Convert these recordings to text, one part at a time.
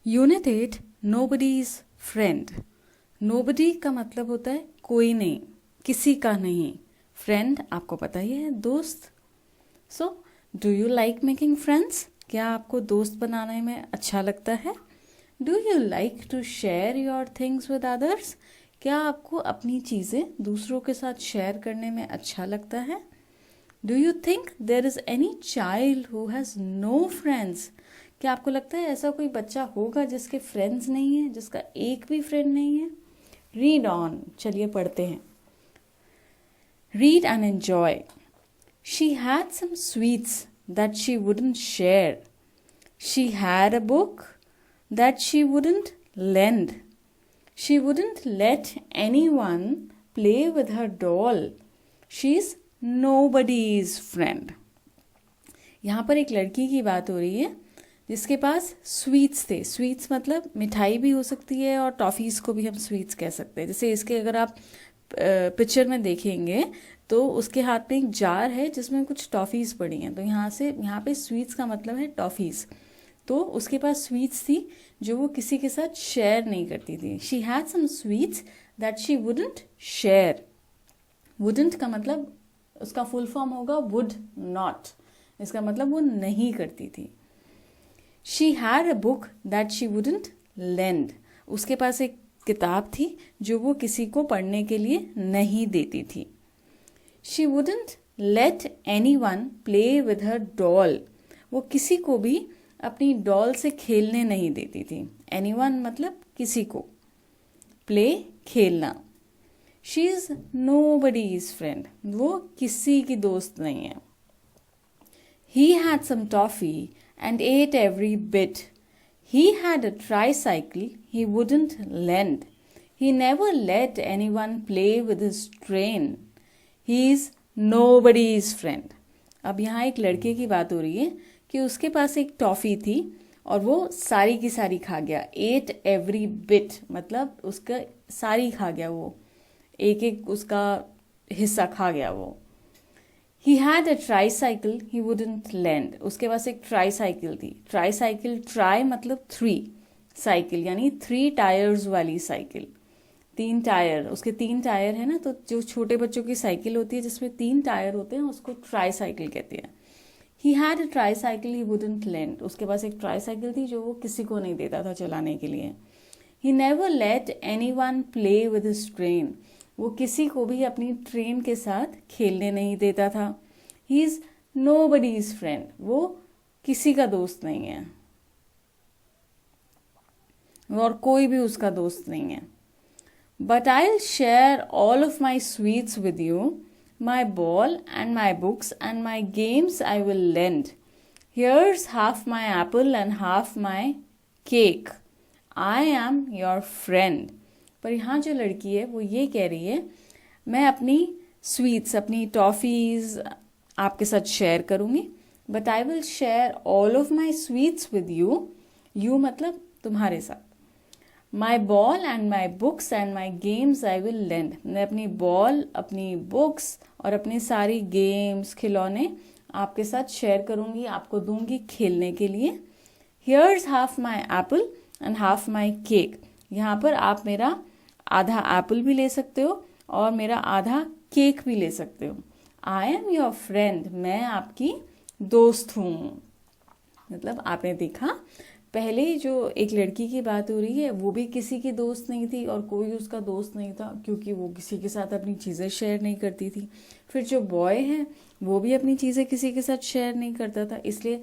Unit 8 nobody's friend. Nobody का मतलब होता है कोई नहीं, किसी का नहीं। फ्रेंड आपको पता ही है, दोस्त। So do you like making friends? क्या आपको दोस्त बनाने में अच्छा लगता है? Do you like to share your things with others? क्या आपको अपनी चीज़ें दूसरों के साथ शेयर करने में अच्छा लगता है? Do you think there is any child who has no friends? क्या आपको लगता है ऐसा कोई बच्चा होगा जिसके फ्रेंड्स नहीं है, जिसका एक भी फ्रेंड नहीं है? रीड ऑन, चलिए पढ़ते हैं। Read and enjoy. She had some sweets that she wouldn't share. She had a book that she wouldn't lend. She wouldn't let anyone play with her doll. She's nobody's friend. यहाँ पर एक लड़की की बात हो रही है जिसके पास स्वीट्स थे। स्वीट्स मतलब मिठाई भी हो सकती है और टॉफ़ीज़ को भी हम स्वीट्स कह सकते हैं। जैसे इसके अगर आप पिक्चर में देखेंगे तो उसके हाथ में एक जार है जिसमें कुछ टॉफ़ीज़ पड़ी हैं। तो यहाँ पे स्वीट्स का मतलब है टॉफ़ीज़। तो उसके पास स्वीट्स थी जो वो किसी के साथ शेयर नहीं करती थी। She had some sweets that she wouldn't share. Wouldn't का मतलब उसका फुल फॉर्म होगा वुड नॉट। इसका मतलब वो नहीं करती थी। She had a book that she wouldn't lend. उसके पास एक किताब थी जो वो किसी को पढ़ने के लिए नहीं देती थी। She wouldn't late anyone play with her doll. वो किसी को भी अपनी डॉल से खेलने नहीं देती थी। एनीवन मतलब किसी को। प्ले खेलना। She is nobody's friend. वो किसी की दोस्त नहीं है। He had some toffee and ate every bit. He had a tricycle he wouldn't lend. He never let anyone play with his train. He is nobody's friend. अब यहाँ एक लड़के की बात हो रही है कि उसके पास एक टॉफ़ी थी और वो सारी की सारी खा गया। एट एवरी बिट मतलब उसका सारी खा गया, वो एक एक उसका हिस्सा खा गया वो। He had a tricycle he wouldn't lend. उसके पास एक ट्राईसाइकिल थी। ट्राईसाइकिल, ट्राई मतलब 3, साइकिल यानी 3 टायर्स वाली साइकिल। 3 टायर, उसके 3 टायर है ना, तो जो छोटे बच्चों की साइकिल होती है जिसमें 3 टायर होते हैं उसको ट्राईसाइकिल कहते हैं। He had a tricycle he wouldn't lend. उसके पास एक ट्राईसाइकिल थी जो वो किसी को नहीं देता था चलाने के लिए। ही never let anyone play with his train. वो किसी को भी अपनी ट्रेन के साथ खेलने नहीं देता था। ही इज नोबडीज फ्रेंड. वो किसी का दोस्त नहीं है और कोई भी उसका दोस्त नहीं है। But I will share all of my sweets with you. My ball and my books and my games I will lend. Here's half my apple and half my cake. I am your friend. पर यहाँ जो लड़की है वो ये कह रही है, मैं अपनी स्वीट्स, अपनी टॉफ़ीज़ आपके साथ शेयर करूँगी। But I will share all of my sweets with you. You मतलब तुम्हारे साथ। My ball and my books and my games I will lend. मैं अपनी बॉल, अपनी बुक्स और अपनी सारी गेम्स, खिलौने आपके साथ शेयर करूँगी, आपको दूंगी खेलने के लिए. Here's half my apple and half my cake. यहाँ पर आप मेरा आधा एप्पल भी ले सकते हो और मेरा आधा केक भी ले सकते हो. I am your friend. मैं आपकी दोस्त हूँ. मतलब आपने देखा, पहले जो एक लड़की की बात हो रही है वो भी किसी की दोस्त नहीं थी और कोई उसका दोस्त नहीं था क्योंकि वो किसी के साथ अपनी चीज़ें शेयर नहीं करती थी. फिर जो बॉय है वो भी अपनी चीज़ें किसी के साथ शेयर नहीं करता था, इसलिए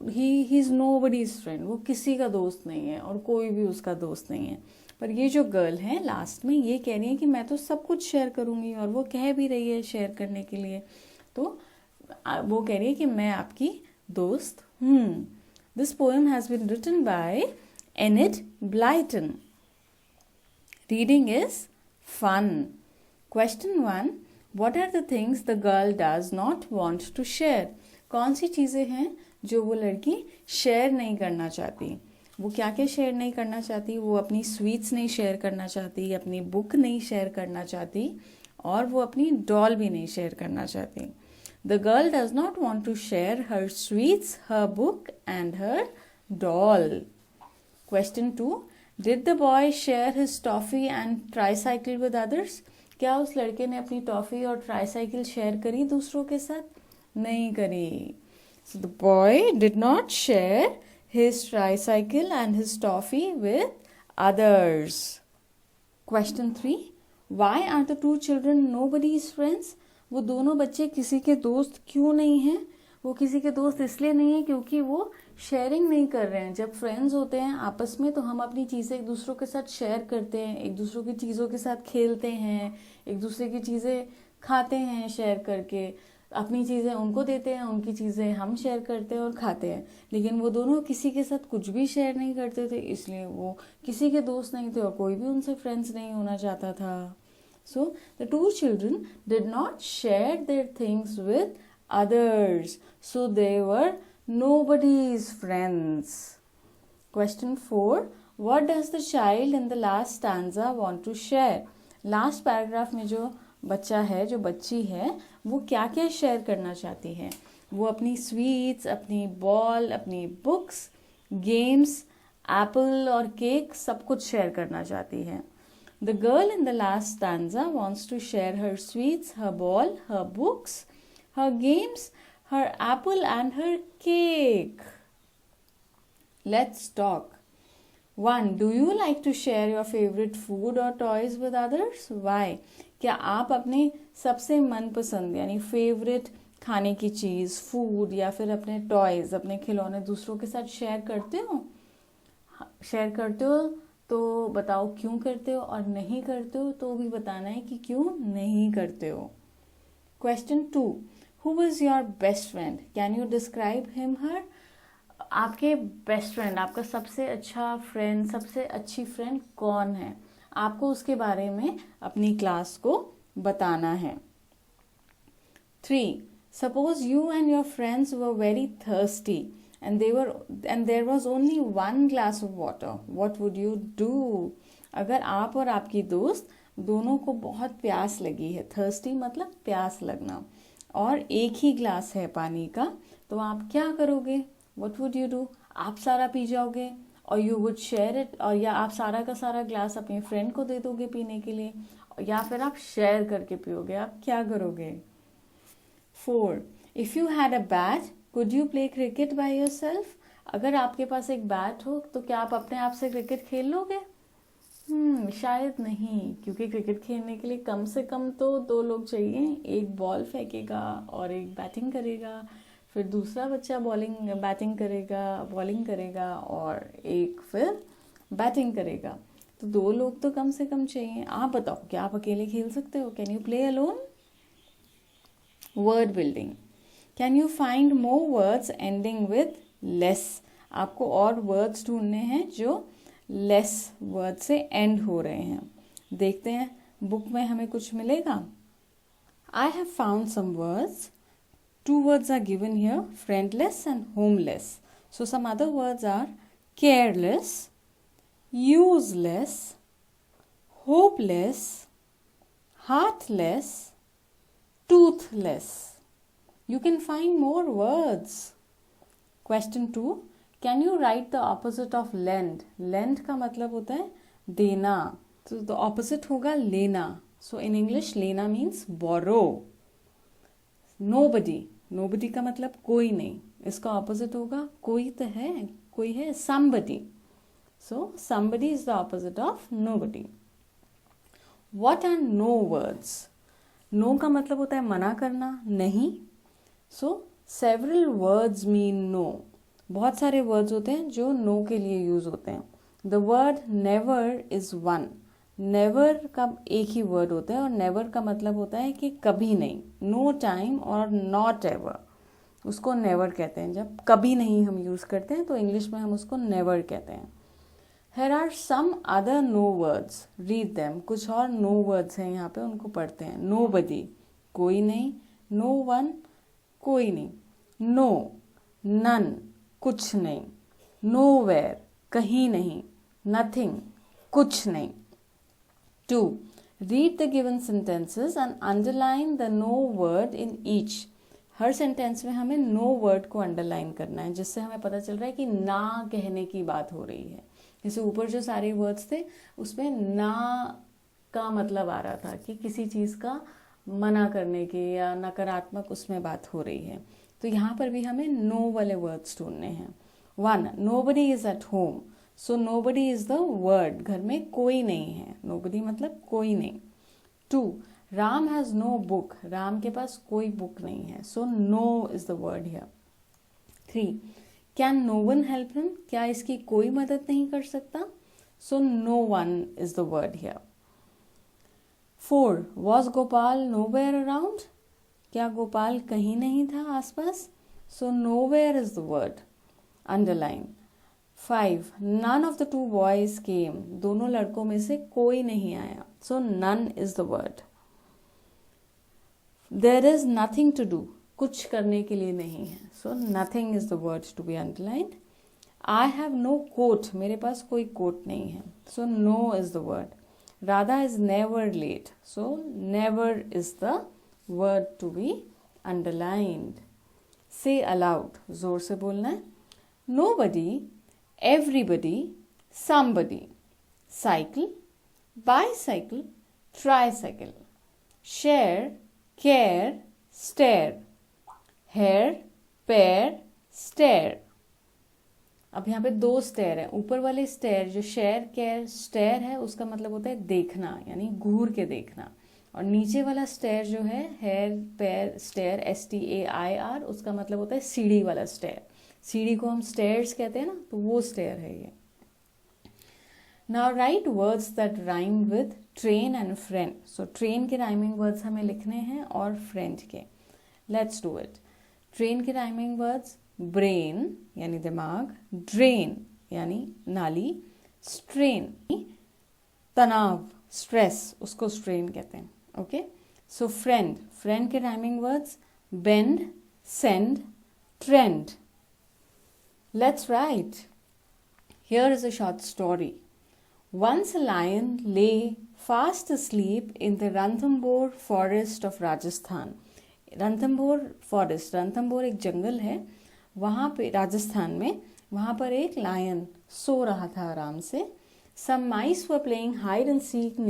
ही इज़ नोबडीज फ्रेंड. वो किसी का दोस्त नहीं है और कोई भी उसका दोस्त नहीं है. पर ये जो गर्ल है लास्ट में ये कह रही है कि मैं तो सब कुछ शेयर करूँगी, और वो कह भी रही है शेयर करने के लिए. तो वो कह रही है कि मैं आपकी दोस्त हूँ. This poem has been written by Enid Blyton. Reading is fun. Question 1. What are the things the girl does not want to share? कौन सी चीज़ें हैं जो वो लड़की शेयर नहीं करना चाहती? वो क्या क्या शेयर नहीं करना चाहती? वो अपनी स्वीट्स नहीं शेयर करना चाहती, अपनी बुक नहीं शेयर करना चाहती और वो अपनी डॉल भी नहीं शेयर करना चाहती. The girl does not want to share her sweets, her book and her doll. Question 2. Did the boy share his toffee and tricycle with others? क्या उस लड़के ने अपनी टॉफी और ट्राईसाइकिल शेयर करी दूसरों के साथ? नहीं करी. So the boy did not share his tricycle and his toffee with others. Question 3. Why are the two children nobody's friends? वो दोनों बच्चे किसी के दोस्त क्यों नहीं हैं? वो किसी के दोस्त इसलिए नहीं है क्योंकि वो शेयरिंग नहीं कर रहे हैं. जब फ्रेंड्स होते हैं आपस में तो हम अपनी चीज़ें एक दूसरों के साथ शेयर करते हैं, एक दूसरों की चीज़ों के साथ खेलते हैं, एक दूसरे की चीज़ें खाते हैं शेयर करके, अपनी चीज़ें उनको देते हैं, उनकी चीज़ें हम शेयर करते हैं और खाते हैं. लेकिन वो दोनों किसी के साथ कुछ भी शेयर नहीं करते थे, इसलिए वो किसी के दोस्त नहीं थे और कोई भी उनसे फ्रेंड्स नहीं होना चाहता था. So the two children did not share their things with others. So they were nobody's friends. Question 4. What does the child in the last stanza want to share? Last paragraph में जो बच्चा है, जो बच्ची है, वो क्या क्या शेयर करना चाहती है? वो अपनी स्वीट्स, अपनी बॉल, अपनी बुक्स, गेम्स, एप्पल और केक सब कुछ शेयर करना चाहती है. The girl in the last stanza wants to share her sweets, her ball, her books, her games, her apple and her cake. Let's talk. 1. Do you like to share your favorite food or toys with others? Why? क्या आप अपने सबसे मनपसंद यानी favourite खाने की चीज़, food या फिर अपने टॉयज, अपने खिलौने दूसरों के साथ शेयर करते हो? शेयर करते हो तो बताओ क्यों करते हो, और नहीं करते हो तो भी बताना है कि क्यों नहीं करते हो. Question 2. Who is your best friend? Can you describe him, her? आपके बेस्ट फ्रेंड, आपका सबसे अच्छा फ्रेंड, सबसे अच्छी फ्रेंड कौन है? आपको उसके बारे में अपनी क्लास को बताना है. 3. Suppose you and your friends were very thirsty and there was only one glass of water. What would you do? अगर आप और आपकी दोस्त दोनों को बहुत प्यास लगी है, thirsty मतलब प्यास लगना, और एक ही ग्लास है पानी का, तो आप क्या करोगे? What would you do? आप सारा पी जाओगे और you would share it, और या आप सारा का सारा ग्लास अपने फ्रेंड को दे दोगे पीने के लिए, या फिर आप शेयर करके पियोगे. आप क्या करोगे? 4. If you had a bat, could you play cricket by yourself? अगर आपके पास एक बैट हो तो क्या आप अपने आप से क्रिकेट खेल लोगे? शायद नहीं, क्योंकि क्रिकेट खेलने के लिए कम से कम तो 2 लोग चाहिए. एक बॉल फेंकेगा और एक बैटिंग करेगा, फिर दूसरा बच्चा बैटिंग करेगा, बॉलिंग करेगा, और एक फिर बैटिंग करेगा. तो 2 लोग तो कम से कम चाहिए. आप बताओ, क्या आप अकेले खेल सकते हो? Can you play alone? Word building. Can you find more words ending with less? आपको और वर्ड्स ढूंढने हैं जो लेस वर्ड से एंड हो रहे हैं. देखते हैं बुक में हमें कुछ मिलेगा. I have found some words. 2 words are given here, friendless and homeless. So some other words are careless, useless, hopeless, heartless, toothless. You can find more words. Question 2. Can you write the opposite of lend? Lend का मतलब होता है देना. So the opposite होगा लेना. So in English, लेना means borrow. Nobody. Nobody का मतलब कोई नहीं. इसका opposite होगा कोई तो है, कोई है, somebody. So somebody is the opposite of nobody. What are no words? No का मतलब होता है मना करना, नहीं. So several words mean no. बहुत सारे words होते हैं जो no के लिए यूज होते हैं. The word never is one. Never का एक ही word होता है और never का मतलब होता है कि कभी नहीं. No time और not ever. उसको never कहते हैं. जब कभी नहीं हम यूज करते हैं तो इंग्लिश में हम उसको never कहते हैं. Here are some other no words. Read them. कुछ और no words हैं यहाँ पे, उनको पढ़ते हैं. Nobody, कोई नहीं. No one, कोई नहीं. No, none, कुछ नहीं. Nowhere, कहीं नहीं. Nothing, कुछ नहीं. 2. Read the given sentences and underline the no word in each. Her sentence में हमें नो वर्ड को अंडरलाइन करना है, जिससे हमें पता चल रहा है कि ना कहने की बात हो रही है। जैसे ऊपर जो सारे वर्ड्स थे उसमें ना का मतलब आ रहा था कि किसी चीज़ का मना करने के या नकारात्मक उसमें बात हो रही है। तो यहाँ पर भी हमें नो वाले वर्ड्स ढूंढने हैं। 1, nobody is at home. So nobody is the word, घर में कोई नहीं है, नोबडी मतलब कोई नहीं। 2, Ram has no book, Ram के पास कोई बुक नहीं है, so no is the word here. 3, can no one help him, क्या इसकी कोई मदद नहीं कर सकता, so no one is the word here. 4, was Gopal nowhere around, क्या गोपाल कहीं नहीं था आसपास, so nowhere is the word, underline. 5, none of the two boys came, दोनों लड़कों में से कोई नहीं आया, so none is the word. There is nothing to do, कुछ करने के लिए नहीं है, so nothing is the word to be underlined. I have no coat, मेरे पास कोई कोट नहीं है, so no is the word. Radha is never late, so never is the word to be underlined. Say aloud, जोर से बोलना है। Nobody, everybody, somebody. Cycle, bicycle, tricycle. Share, care, stare. Hair, pair, stair. अब यहाँ पे 2 stair है। ऊपर वाले स्टेयर जो शेयर, केयर, स्टेयर है उसका मतलब होता है देखना, यानी घूर के देखना। और नीचे वाला स्टेयर जो है हेयर, पेयर, स्टेयर, STAIR, उसका मतलब होता है सीढ़ी वाला स्टेयर। सीढ़ी को हम स्टेयर्स कहते हैं ना, तो वो स्टेयर है ये। Now right words that rhyme with train and friend. So train के राइमिंग वर्ड्स हमें लिखने हैं और फ्रेंड के। Let's do it. ट्रेन के राइमिंग वर्ड्स, ब्रेन यानी दिमाग, ड्रेन यानी नाली, स्ट्रेन तनाव, स्ट्रेस, उसको स्ट्रेन कहते हैं। ओके, सो फ्रेंड, फ्रेंड के rhyming words, bend, send, trend. Let's write. Here is a short story. Once a lion lay fast asleep in the Ranthambore forest of Rajasthan. Ranthambore forest, Ranthambore एक जंगल है वहाँ पे राजस्थान में, वहाँ पर एक लायन सो रहा था आराम से। Some mice were playing hide and seek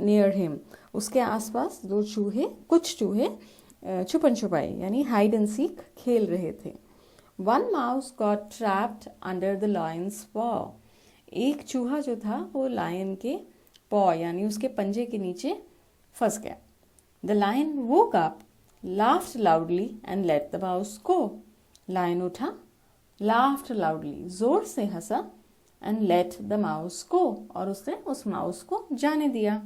near him. उसके आसपास कुछ चूहे छुपन छुपाई यानी हाइड एंड सीक खेल रहे थे। One mouse got trapped under the lion's paw. एक चूहा जो था वो लायन के पॉ यानी उसके पंजे के नीचे फंस गया। The lion woke up, laughed loudly and let the mouse go. Lion उठा, लाफ्ड लाउडली, जोर से हंसा, and let the mouse go, और उसने उस माउस को जाने दिया।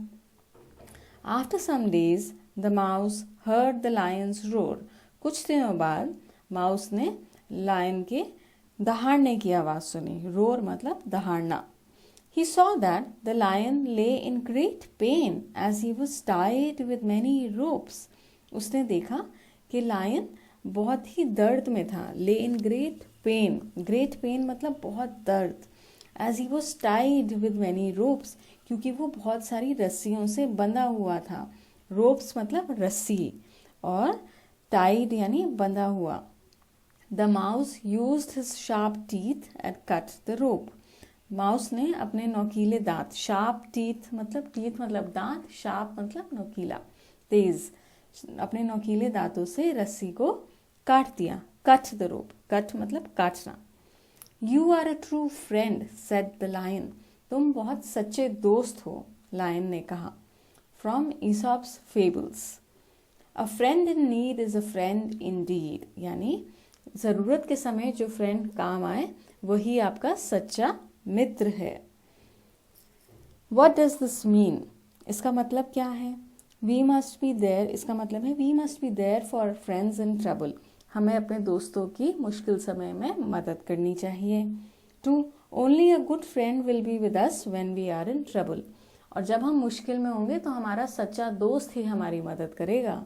After some days the mouse heard the lion's roar. कुछ दिनों बाद माउस ने लायन के दहाड़ने की आवाज सुनी। रोर मतलब दहाड़ना। He saw that the lion lay in great pain as he was tied with many ropes. उसने देखा कि लायन बहुत ही दर्द में था। Lay in great pain, great pain मतलब बहुत दर्द। As he was tied with many ropes, क्योंकि वो बहुत सारी रस्सियों से बंधा हुआ था। Ropes मतलब रस्सी, और tied यानी बंधा हुआ। The mouse used his sharp teeth and cut the rope. Mouse ने अपने नोकीले दांत, शार्प टीथ मतलब दांत, शार्प मतलब नोकीला, तेज, अपने नोकीले दांतों से रस्सी को काट दिया। कट द रोप, कट मतलब काटना। You are a true friend said the lion, तुम बहुत सच्चे दोस्त हो, लायन ने कहा। From Aesop's fables. A friend in need is a friend in deed, यानी जरूरत के समय जो फ्रेंड काम आए वही आपका सच्चा मित्र है। What does this mean? इसका मतलब क्या है? We must be there, इसका मतलब है we must be there for friends in trouble. हमें अपने दोस्तों की मुश्किल समय में मदद करनी चाहिए। 2, only a good friend will be with us when we are in trouble. और जब हम मुश्किल में होंगे तो हमारा सच्चा दोस्त ही हमारी मदद करेगा।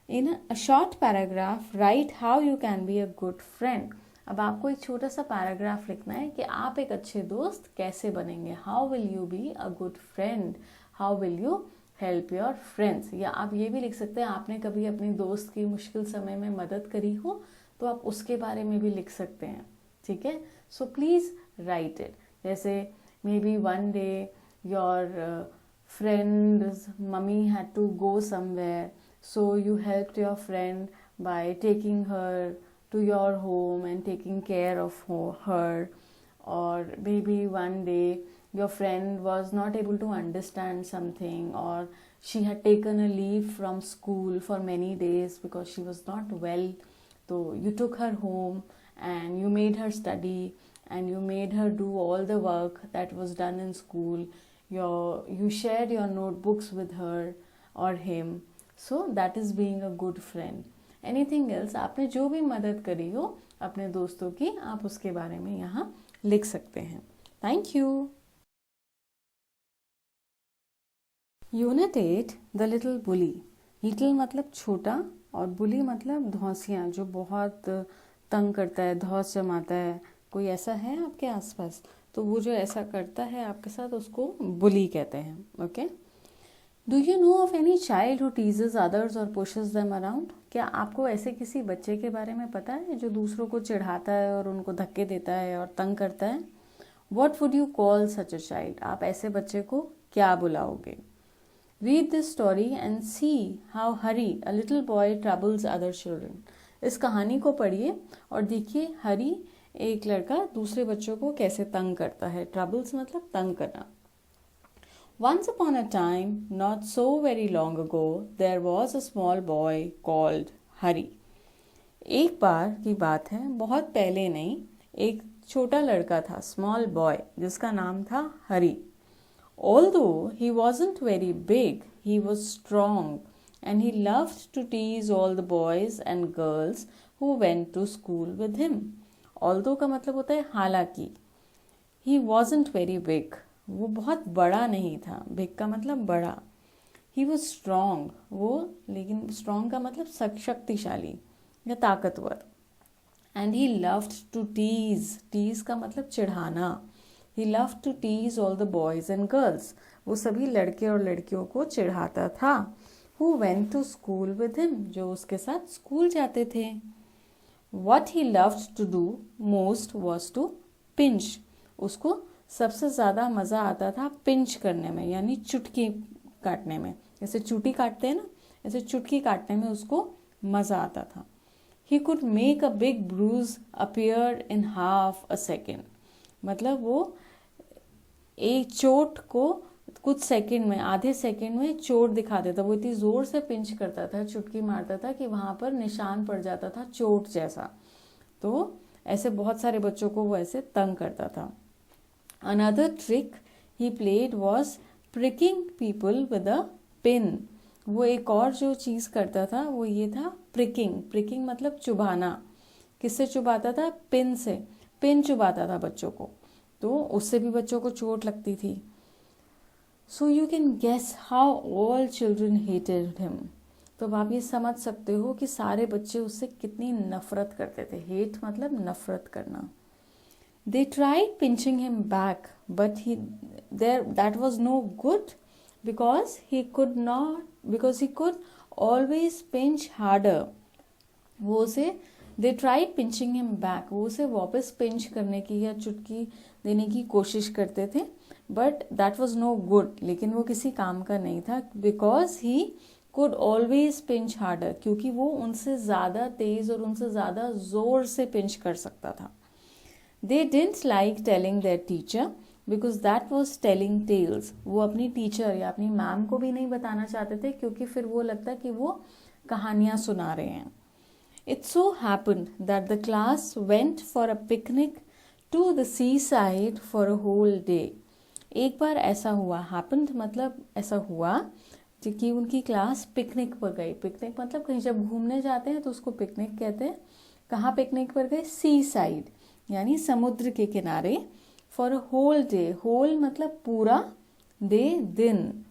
In a short paragraph, write how you can be a good friend. अब आपको एक छोटा सा पैराग्राफ लिखना है कि आप एक अच्छे दोस्त कैसे बनेंगे। How will you be a good friend? How will you help your friends, या आप ये भी लिख सकते हैं आपने कभी अपनी दोस्त की मुश्किल समय में मदद करी हो तो आप उसके बारे में भी लिख सकते हैं, ठीक है। So please write it. जैसे maybe one day your friend's mummy had to go somewhere, so you helped your friend by taking her to your home and taking care of her. Or maybe one day your friend was not able to understand something, or she had taken a leave from school for many days because she was not well, so you took her home and you made her study and you made her do all the work that was done in school. You shared your notebooks with her or him, so that is being a good friend. Anything else, आपने जो भी मदद करी हो अपने दोस्तों की, आप उसके बारे में यहाँ लिख सकते हैं। Thank you. Unit 8 the little bully. Little मतलब छोटा और बुली मतलब धौंसिया, जो बहुत तंग करता है, धौंस जमाता है। कोई ऐसा है आपके आसपास, तो वो जो ऐसा करता है आपके साथ उसको बुली कहते हैं। Okay. Do you know of any child who teases others और पुशेस देम अराउंड? क्या आपको ऐसे किसी बच्चे के बारे में पता है जो दूसरों को चिढ़ाता है और उनको धक्के देता है और तंग करता है? What would you call such a child? आप ऐसे बच्चे को क्या बुलाओगे? Read this story and see how Hari a little boy troubles other children. इस कहानी को पढ़िए और देखिए हरी एक लड़का दूसरे बच्चों को कैसे तंग करता है। ट्रबल्स मतलब तंग करना। Once upon a time, not so very long ago, there was a small boy called Hari. एक बार की बात है, बहुत पहले नहीं, एक छोटा लड़का था, small boy, जिसका नाम था हरी। Although he wasn't very big, he was strong and he loved to tease all the boys and girls who went to school with him. Although का मतलब होता है हालांकि। He wasn't very big, वो बहुत बड़ा नहीं था। big का मतलब बड़ा। He was strong, वो लेकिन strong का मतलब शक्तिशाली या ताकतवर। And he loved to tease, tease का मतलब चिढ़ाना। He loved to tease all the boys and girls, वो सभी लड़के और लड़कियों को चिढ़ाता था। Who went to school with him, जो उसके साथ स्कूल जाते थे। What he loved to do most was to pinch. उसको सबसे ज़्यादा मज़ा आता था पिंच करने में, यानी चुटकी काटने में। जैसे चूटी काटते हैं ना, ऐसे चुटकी काटने में उसको मज़ा आता था। He could make a big bruise appear in half a second. मतलब वो एक चोट को कुछ सेकंड में, आधे सेकंड में चोट दिखा देता। वो इतनी जोर से पिंच करता था, चुटकी मारता था कि वहां पर निशान पड़ जाता था चोट जैसा। तो ऐसे बहुत सारे बच्चों को वो ऐसे तंग करता था। Another trick he played was pricking people with a pin. वो एक और जो चीज करता था वो ये था प्रिकिंग। प्रिकिंग मतलब चुभाना। किससे चुभाता था? पिन से। पिन चुभाता था बच्चों को, तो उससे भी बच्चों को चोट लगती थी। So you can guess how all children hated him. तो अब आप ये समझ सकते हो कि सारे बच्चे उससे कितनी नफरत करते थे। हेट मतलब नफरत करना। They tried pinching him back, but that was no good because he could always pinch harder. They tried pinching him back. वो उसे वापस पिंच करने की या चुटकी देने की कोशिश करते थे, but that was no good, लेकिन वो किसी काम का नहीं था। Because he could always pinch harder, क्योंकि वो उनसे ज़्यादा तेज और उनसे ज़्यादा जोर से पिंच कर सकता था। They didn't like telling their teacher because that was telling tales. वो अपनी टीचर या अपनी मैम को भी नहीं बताना चाहते थे, क्योंकि फिर वो लगता कि वो कहानियाँ सुना रहे हैं। It so happened that the class went for a picnic to the seaside for a whole day. एक बार ऐसा हुआ, happened मतलब ऐसा हुआ कि उनकी क्लास पिकनिक पर गई। पिकनिक मतलब कहीं जब घूमने जाते हैं तो उसको पिकनिक कहते हैं। कहाँ पिकनिक पर गए? सी साइड, यानी समुद्र के किनारे। For a whole day, whole मतलब पूरा, डे दिन।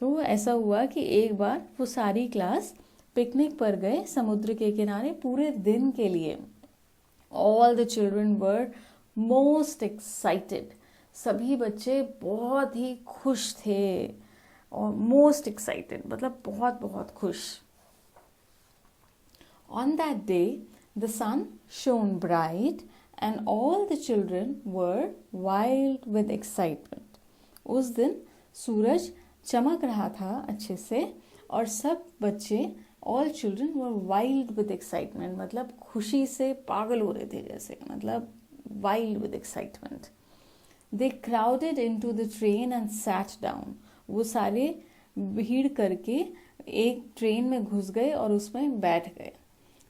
तो ऐसा हुआ कि एक बार वो सारी क्लास पिकनिक पर गए समुद्र के किनारे पूरे दिन के लिए। All the children were most excited. सभी बच्चे बहुत ही खुश थे। और मोस्ट एक्साइटेड मतलब बहुत बहुत खुश. On that day, the sun shone bright and all the children were wild with excitement. उस दिन सूरज चमक रहा था अच्छे से और सब बच्चे all children were wild with excitement मतलब खुशी से पागल हो रहे थे जैसे मतलब wild with excitement. They crowded into the train and sat down. वो सारे भीड़ करके एक ट्रेन में घुस गए और उसमें बैठ गए.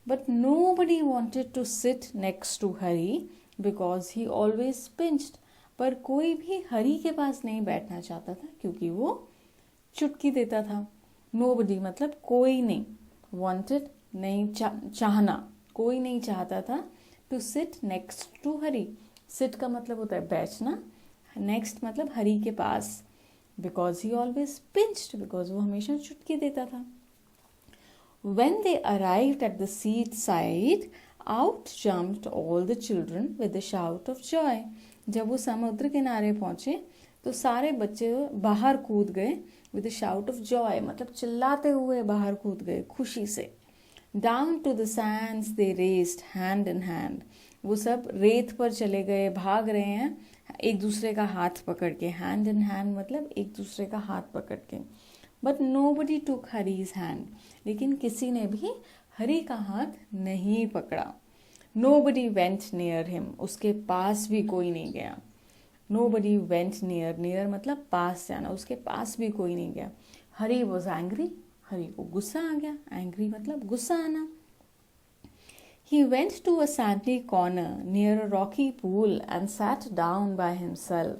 But nobody wanted to sit next to Hari because he always pinched. पर कोई भी हरी के पास नहीं बैठना चाहता था क्योंकि वो चुटकी देता था. Nobody मतलब कोई नहीं. Wanted नहीं चाहना, कोई नहीं चाहता था. To sit next to Hari. Sit का मतलब होता है बैठना. Next मतलब हरी के पास. Because he always pinched. Because वो हमेशा चुटकी देता था. When they arrived at the seaside, out jumped all the children with a shout of joy. जब वो समुद्र किनारे पहुंचे तो सारे बच्चे बाहर कूद गए with a shout of joy मतलब चिल्लाते हुए बाहर कूद गए खुशी से. Down to the sands they raced hand in hand. वो सब रेत पर चले गए, भाग रहे हैं एक दूसरे का हाथ पकड़ के. hand in hand मतलब एक दूसरे का हाथ पकड़ के. But nobody took Hari's hand. लेकिन किसी ने भी हरी का हाथ नहीं पकड़ा. Nobody went near him. उसके पास भी कोई नहीं गया. Nobody went near. Near मतलब पास जाना. उसके पास भी कोई नहीं गया. Hari was angry. हरी को गुस्सा आ गया. Angry मतलब गुस्सा आना. He went to a sandy corner near a rocky pool and sat down by himself.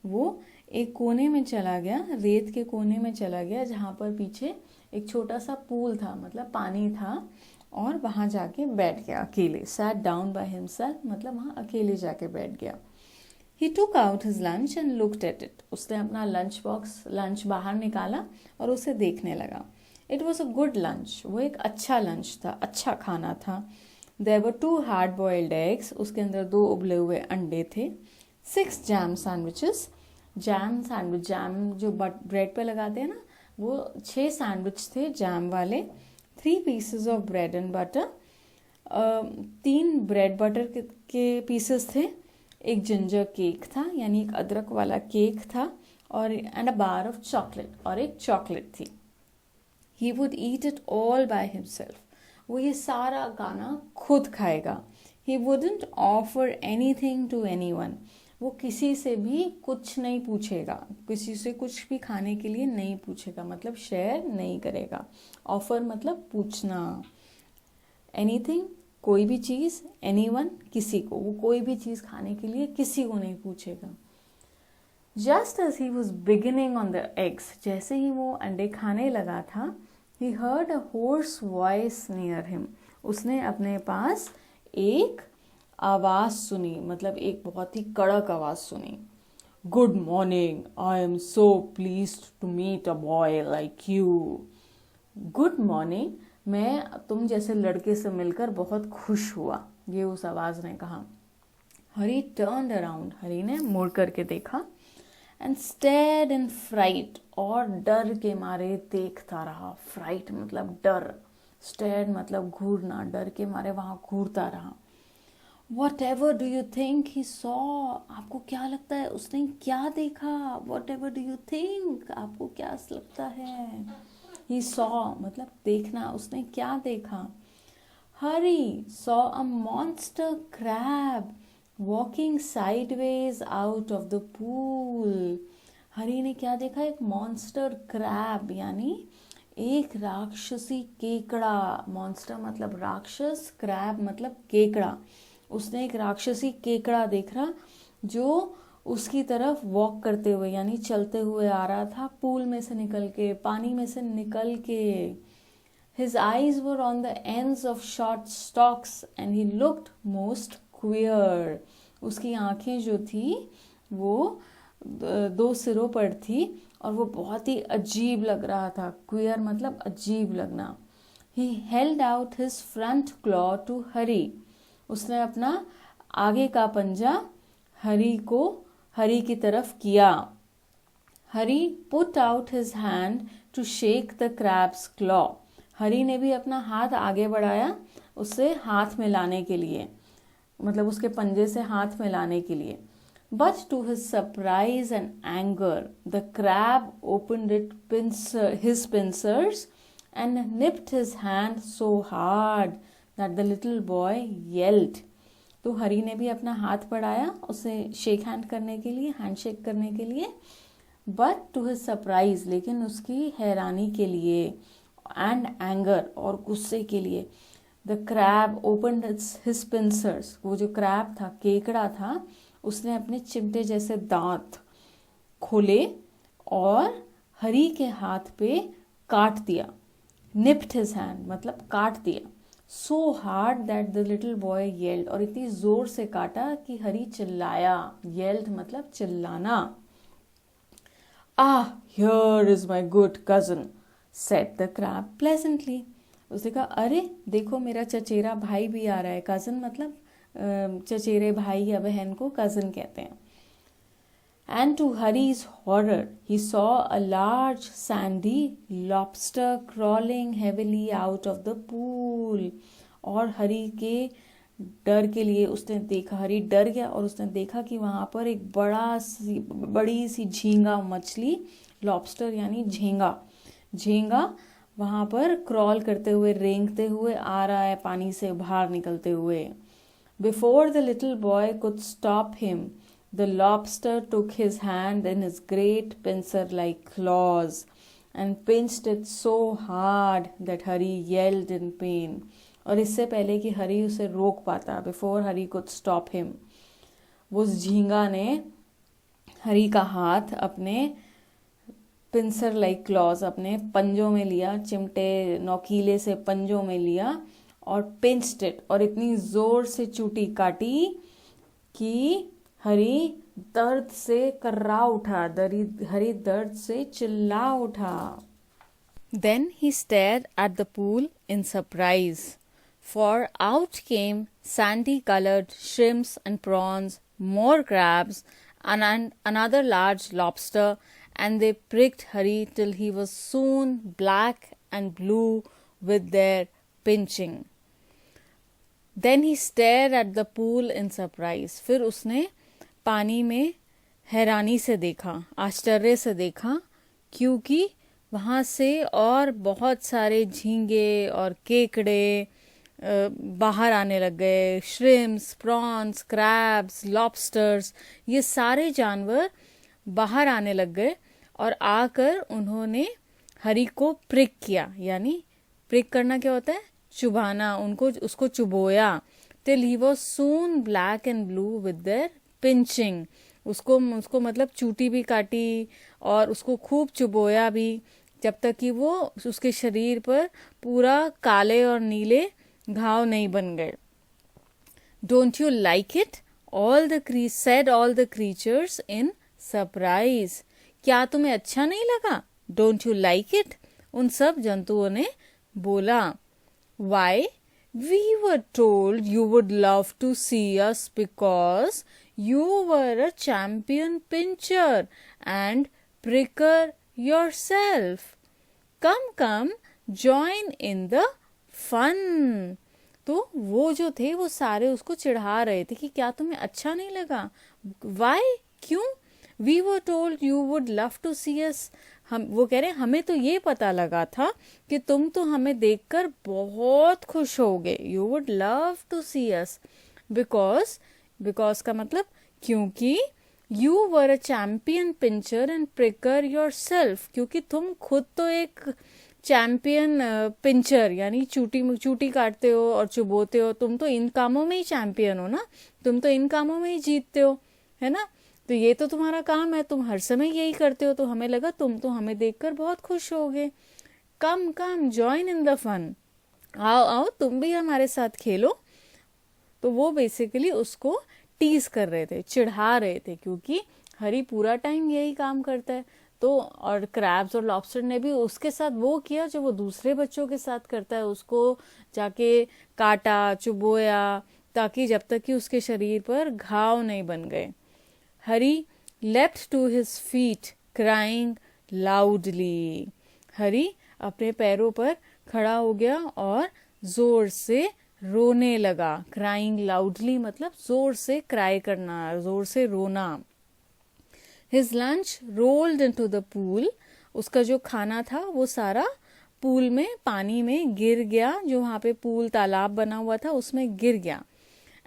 वो एक कोने में चला गया, रेत के कोने में चला गया जहाँ पर पीछे एक छोटा सा पूल था मतलब पानी था और वहाँ जाके बैठ गया अकेले. Sat down by himself मतलब वहाँ अकेले जाके बैठ गया. He took out his lunch and looked at it. उसने अपना लंच बाहर निकाला और उसे देखने लगा. It was a good lunch. वो एक अच्छा लंच था, अच्छा खाना था. There were 2 hard-boiled eggs. उसके अंदर 2 उबले हुए अंडे थे. 6 jam sandwiches. Jam sandwich, jam जो ब्रेड पे लगाते हैं ना, वो 6 सैंडविच थे जैम वाले. 3 pieces of bread and butter. 3 bread butter के पीसेस थे. एक जिंजर केक था यानी एक अदरक वाला केक था और and a bar of chocolate और एक चॉकलेट थी. He would eat it all by himself. वो ये सारा खाना खुद खाएगा. He wouldn't offer anything to anyone. वो किसी से भी कुछ नहीं पूछेगा, किसी से कुछ भी खाने के लिए नहीं पूछेगा मतलब शेयर नहीं करेगा. ऑफर मतलब पूछना. एनीथिंग कोई भी चीज़, एनीवन किसी को, वो कोई भी चीज़ खाने के लिए किसी को नहीं पूछेगा. Just as he was beginning on the eggs, जैसे ही वो अंडे खाने लगा था, he heard a hoarse voice near him. उसने अपने पास एक आवाज़ सुनी मतलब एक बहुत ही कड़क आवाज़ सुनी. Good morning, I am so pleased to meet a boy like you. Good morning, मैं तुम जैसे लड़के से मिलकर बहुत खुश हुआ, ये उस आवाज़ ने कहा. हरी turned around, हरी ने मुड़ करके देखा. And stared in fright, और डर के मारे देखता रहा. फ्राइट मतलब डर, stared मतलब घूरना, डर के मारे वहाँ घूरता रहा. Whatever do you think he saw? आपको क्या लगता है उसने क्या देखा? Whatever do you think? आपको क्या लगता है? He saw मतलब देखना, उसने क्या देखा? Hari saw a monster crab walking sideways out of the pool. हरी ने क्या देखा? एक मॉन्स्टर क्रैब यानी एक राक्षसी केकड़ा. मॉन्स्टर मतलब राक्षस, क्रैब मतलब केकड़ा. उसने एक राक्षसी केकड़ा देखा जो उसकी तरफ वॉक करते हुए यानी चलते हुए आ रहा था, पूल में से निकल के, पानी में से निकल के. His eyes were on the ends of short stalks and he looked most queer. उसकी आंखें जो थी वो 2 सिरों पर थी और वो बहुत ही अजीब लग रहा था. क्वियर मतलब अजीब लगना. He held out his front claw to Hari. उसने अपना आगे का पंजा हरी की तरफ किया. Hari put out his hand to shake the crabs claw. Hari ने भी अपना हाथ आगे बढ़ाया उसे हाथ मिलाने के लिए, मतलब उसके पंजे से हाथ मिलाने के लिए। But to his surprise and anger, the crab opened his pincers and nipped his hand so hard that the little boy yelled. तो हरी ने भी अपना हाथ बढ़ाया उसे शेक हैंड करने के लिए, हैंड शेक करने के लिए। बट टू हिज सरप्राइज, लेकिन उसकी हैरानी के लिए, एंड एंगर और गुस्से के लिए, the crab opened his pincers, वो जो क्रैब था, केकड़ा था, उसने अपने चिमटे जैसे दांत खोले और हरी के हाथ पे काट दिया। निप्ड हिज हैंड मतलब काट दिया। So hard that the little boy yelled, और इतनी जोर से काटा कि हरी चिल्लाया। येल्ड मतलब चिल्लाना। Ah, here is my good cousin, said the crab pleasantly. उसने कहा, अरे देखो मेरा चचेरा भाई भी आ रहा है। कज़न मतलब चचेरे भाई या बहन को कज़न कहते हैं। And to Hari's horror, he saw a large sandy lobster crawling heavily out of the pool. और हरी के डर के लिए उसने देखा, हरी डर गया और उसने देखा कि वहाँ पर एक बड़ी सी झींगा मछली, लॉबस्टर यानी झींगा वहाँ पर क्रॉल करते हुए, रेंगते हुए आ रहा है, पानी से बाहर निकलते हुए। Before the little boy could stop him, the lobster took his hand in his great pincer-like claws and pinched it so hard that Hari yelled in pain. और इससे पहले कि हरी उसे रोक पाता, before Hari could stop him, वो झींगा ने हरी का हाथ अपने पिंसर लाइक क्लॉज, अपने पंजों में लिया, चिमटे नोकीले से पंजों में लिया और पिंच्ड इट, और इतनी जोर से चूटी काटी कि हरी दर्द से कर्रा उठा, हरी दर्द से चिल्ला उठा। Then he stared at the pool in surprise, for out came sandy-colored shrimps and prawns, more crabs, and another large lobster, and they pricked Hari till he was soon black and blue with their pinching. Then he stared at the pool in surprise. फिर उसने पानी में हैरानी से देखा, आश्चर्य से देखा, क्योंकि वहाँ से और बहुत सारे झींगे और केकड़े बाहर आने लग गए। श्रिम्प्स, प्रॉन्स, क्रैब्स, लॉबस्टर्स, ये सारे जानवर बाहर आने लग गए और आकर उन्होंने हरी को प्रिक किया। यानी प्रिक करना क्या होता है? चुभाना, उसको चुबोया। Till he was soon black and blue with their pinching, उसको मतलब चूटी भी काटी और उसको खूब चुबोया भी, जब तक कि वो उसके शरीर पर पूरा काले और नीले घाव नहीं बन गए। Don't you like it? said all the creatures in surprise. क्या तुम्हें अच्छा नहीं लगा? Don't you like it? उन सब जंतुओं ने बोला। Why? We were told you would love to see us because you were a champion pincher and pricker yourself. Come, join in the fun. तो वो जो थे वो सारे उसको चिढ़ा रहे थे कि क्या तुम्हें अच्छा नहीं लगा? Why? क्यों? We were told you would love to see us. वो कह रहे हैं हमें तो ये पता लगा था कि तुम तो हमें देखकर बहुत खुश होगे। You would love to see us because का मतलब क्योंकि you were a champion pincher and pricker yourself, क्योंकि तुम खुद तो एक चैम्पियन पिंचर यानी चूटी काटते हो और चुबोते हो। तुम तो इन कामों में ही चैम्पियन हो ना, तुम तो इन कामों में ही जीतते हो, है ना? तो ये तो तुम्हारा काम है, तुम हर समय यही करते हो, तो हमें लगा तुम तो हमें देखकर बहुत खुश होगे। Come join in the fun, आओ तुम भी हमारे साथ खेलो। तो वो बेसिकली उसको टीज कर रहे थे, चिढ़ा रहे थे, क्योंकि हरी पूरा टाइम यही काम करता है। तो और क्रैब्स और लॉबस्टर ने भी उसके साथ वो किया जो वो दूसरे बच्चों के साथ करता है, उसको जाके काटा, चुबोया, ताकि जब तक कि उसके शरीर पर घाव नहीं बन गए। हरी leapt to his feet crying loudly. हरी अपने पैरों पर खड़ा हो गया और जोर से रोने लगा. crying loudly मतलब जोर से क्राई करना, जोर से रोना. His lunch rolled into the pool. उसका जो खाना था वो सारा पूल में, पानी में गिर गया. जो वहाँ पे पूल तालाब बना हुआ था उसमें गिर गया.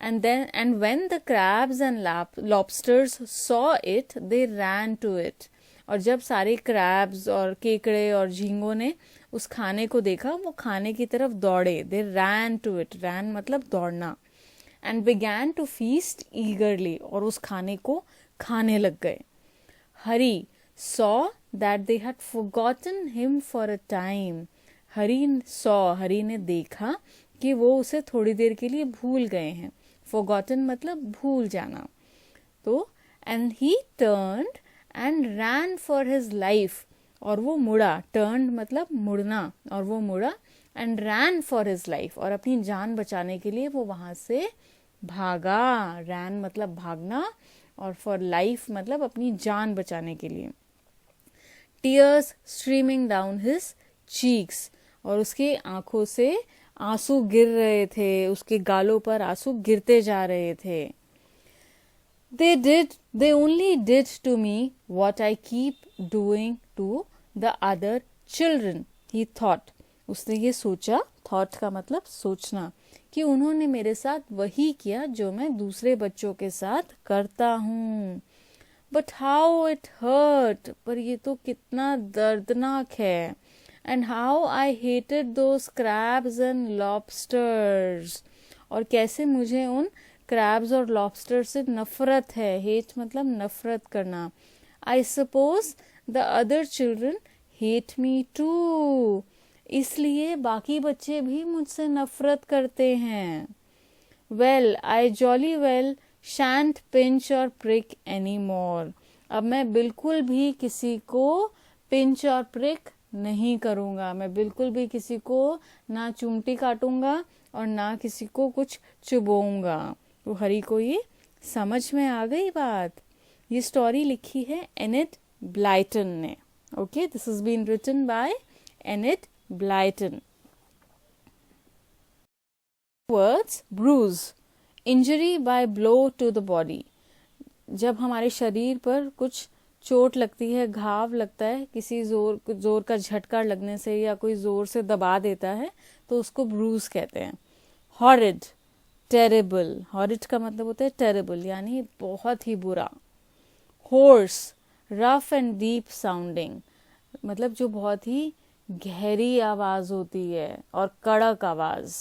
And when the crabs and lobsters saw it, they ran to it. और जब सारे क्रैब्स और केकड़े और झींगों ने उस खाने को देखा, वो खाने की तरफ दौड़े. They ran to it. ran मतलब दौड़ना. And began to feast eagerly. और उस खाने को खाने लग गए. Hari saw that they had forgotten him for a time. हरी ने देखा कि वो उसे थोड़ी देर के लिए भूल गए हैं. Forgotten मतलब भूल जाना. तो and he turned and ran for his life. और वो मुड़ा. turned मतलब मुड़ना. और वो मुड़ा and ran for his life. और अपनी जान बचाने के लिए वो वहां से भागा. ran मतलब भागना और for life मतलब अपनी जान बचाने के लिए. Tears streaming down his cheeks. और उसकी आंखों से आंसू गिर रहे थे, उसके गालों पर आंसू गिरते जा रहे थे. They only did to me what I keep doing to the other children, he thought. उसने ये सोचा, thought का मतलब सोचना, कि उन्होंने मेरे साथ वही किया जो मैं दूसरे बच्चों के साथ करता हूँ. But how it hurt. पर ये तो कितना दर्दनाक है. And how I hated those crabs and lobsters. और कैसे मुझे उन crabs और lobsters से नफरत है. hate मतलब नफरत करना. I suppose the other children hate me too. इसलिए बाकी बच्चे भी मुझसे नफरत करते हैं. Well, I jolly well shan't pinch or prick anymore. अब मैं बिल्कुल भी किसी को pinch और prick नहीं करूँगा. मैं बिल्कुल भी किसी को ना चुमटी काटूंगा और ना किसी को कुछ चुबोऊंगा. तो हरी को ये समझ में आ गई बात. ये स्टोरी लिखी है एनिट ब्लाइटन ने. Okay, this is been written by Enid Blyton. Words bruise, injury by blow to the body. जब हमारे शरीर पर कुछ चोट लगती है, घाव लगता है, किसी जोर का झटका लगने से या कोई जोर से दबा देता है, तो उसको ब्रूज कहते हैं. Horrid, terrible. हॉरिड का मतलब होता है टेरेबल यानी बहुत ही बुरा. Hoarse, rough and deep sounding मतलब जो बहुत ही गहरी आवाज होती है और कड़क आवाज.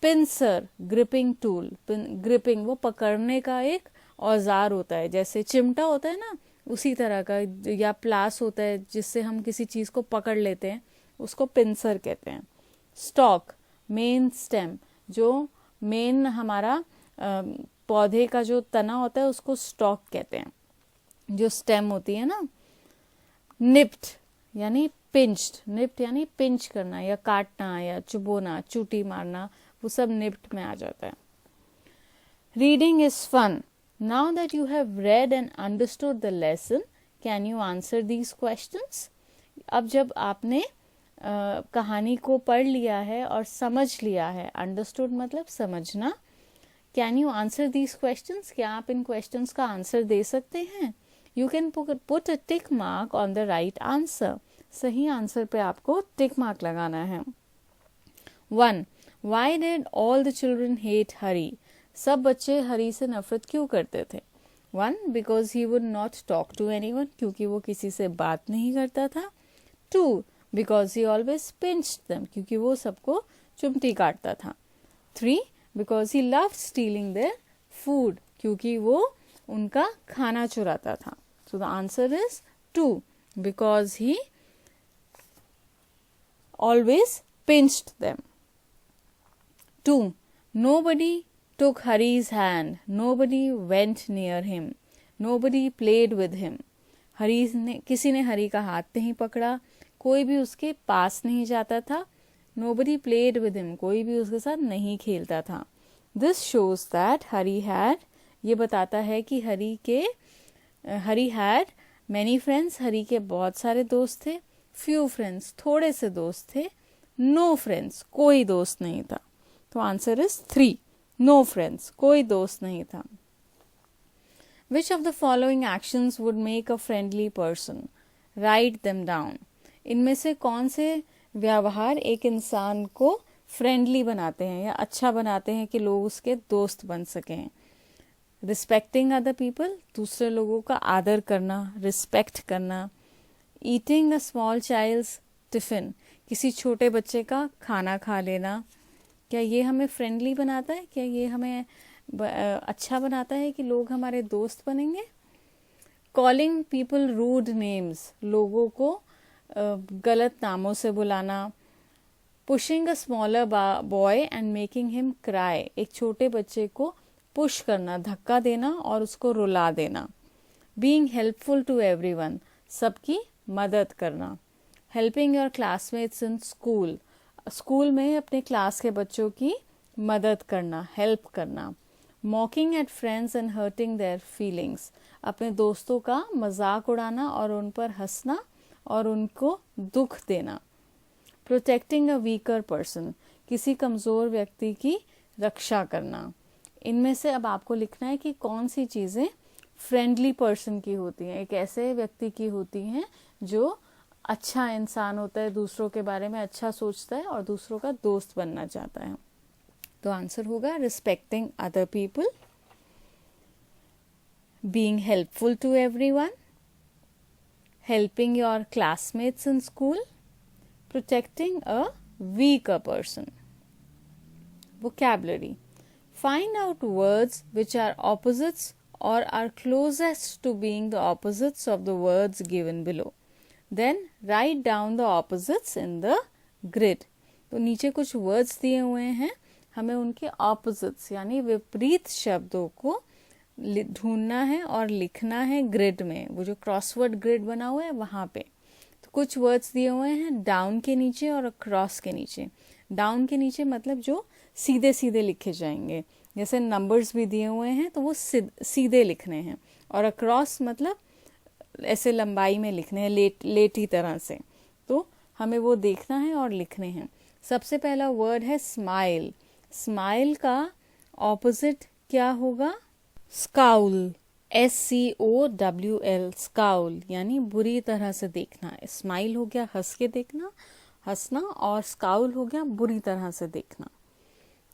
Pincer, gripping tool. ग्रिपिंग वो पकड़ने का एक औजार होता है, जैसे चिमटा होता है ना, उसी तरह का, या प्लास होता है जिससे हम किसी चीज को पकड़ लेते हैं, उसको पिंसर कहते हैं. Stock, main stem. जो मेन हमारा पौधे का जो तना होता है उसको स्टॉक कहते हैं, जो स्टेम होती है ना. निप्ड यानी पिंच्ड. निप्ड यानी पिंच करना या काटना या चुबोना, चूटी मारना, वो सब निप्ड में आ जाता है. Reading is fun. Now that you have read and understood the lesson, can you answer these questions? अब जब आपने कहानी को पढ़ लिया है और समझ लिया है, understood मतलब समझना, can you answer these questions? क्या आप इन questions का आंसर दे सकते हैं? You can put a tick mark on the right answer. सही आंसर पे आपको tick mark लगाना है. 1. Why did all the children hate Hari? सब बच्चे हरी से नफरत क्यों करते थे? 1. Because he would not talk to anyone. क्योंकि वो किसी से बात नहीं करता था. 2. Because he always pinched them. क्योंकि वो सबको चुमटी काटता था. 3. Because he loved stealing their food. क्योंकि वो उनका खाना चुराता था. So the answer is 2. Because he always pinched them. 2. Nobody took Hari's hand. Nobody went near him. Nobody played with him. किसी ने हरी का हाथ नहीं पकड़ा, कोई भी उसके पास नहीं जाता था. Nobody played with him. कोई भी उसके साथ नहीं खेलता था. This shows that Hari had, ये बताता है कि हरी had मैनी फ्रेंड्स, हरी के बहुत सारे दोस्त थे. फ्यू फ्रेंड्स, थोड़े से दोस्त थे. नो फ्रेंड्स, कोई दोस्त नहीं था. तो आंसर इज 3. नो फ्रेंड्स, कोई दोस्त नहीं था. Which of the following actions would make a friendly person? Write them down. इनमें से कौन से व्यवहार एक इंसान को फ्रेंडली बनाते हैं या अच्छा बनाते हैं कि लोग उसके दोस्त बन सकें? रिस्पेक्टिंग अदर पीपल, दूसरे लोगों का आदर करना, रिस्पेक्ट करना. Eating a small child's tiffin, किसी छोटे बच्चे का खाना खा लेना. क्या ये हमें फ्रेंडली बनाता है? क्या ये हमें अच्छा बनाता है कि लोग हमारे दोस्त बनेंगे? कॉलिंग पीपल रूड नेम्स, लोगों को गलत नामों से बुलाना. Pushing a smaller boy and making him cry, एक छोटे बच्चे को पुश करना, धक्का देना और उसको रुला देना. बीइंग हेल्पफुल टू एवरीवन, सबकी मदद करना. Helping your classmates in school, school में अपने क्लास के बच्चों की मदद करना, हेल्प करना. Mocking at friends and hurting their feelings, अपने दोस्तों का मजाक उड़ाना और उन पर हंसना और उनको दुख देना. प्रोटेक्टिंग अ वीकर पर्सन, किसी कमज़ोर व्यक्ति की रक्षा करना. इनमें से अब आपको लिखना है कि कौन सी चीज़ें फ्रेंडली पर्सन की होती हैं, एक ऐसे व्यक्ति की होती हैं जो अच्छा इंसान होता है, दूसरों के बारे में अच्छा सोचता है और दूसरों का दोस्त बनना चाहता है. तो आंसर होगा respecting other people, being helpful to everyone, helping your classmates in school, protecting a weaker person. Vocabulary. Find out words which are opposites or are closest to being the opposites of the words given below. Then write down the opposites in the grid. तो नीचे कुछ words दिए हुए हैं, हमें उनके opposites यानी विपरीत शब्दों को ढूंढना है और लिखना है ग्रिड में. वो जो क्रॉसवर्ड ग्रिड बना हुआ है वहाँ पे कुछ वर्ड्स दिए हुए हैं डाउन के नीचे और अक्रॉस के नीचे. डाउन के नीचे मतलब जो सीधे सीधे लिखे जाएंगे, जैसे नंबर्स भी दिए हुए हैं तो वो सीधे लिखने हैं. और अक्रॉस मतलब ऐसे लंबाई में लिखने हैं, लेटी तरह से. तो हमें वो देखना है और लिखने हैं. सबसे पहला वर्ड है स्माइल. स्माइल का ऑपोजिट क्या होगा? स्काउल. SCOWL, स्काउल यानी बुरी तरह से देखना. स्माइल हो गया हंस के देखना, हंसना, और स्काउल हो गया बुरी तरह से देखना.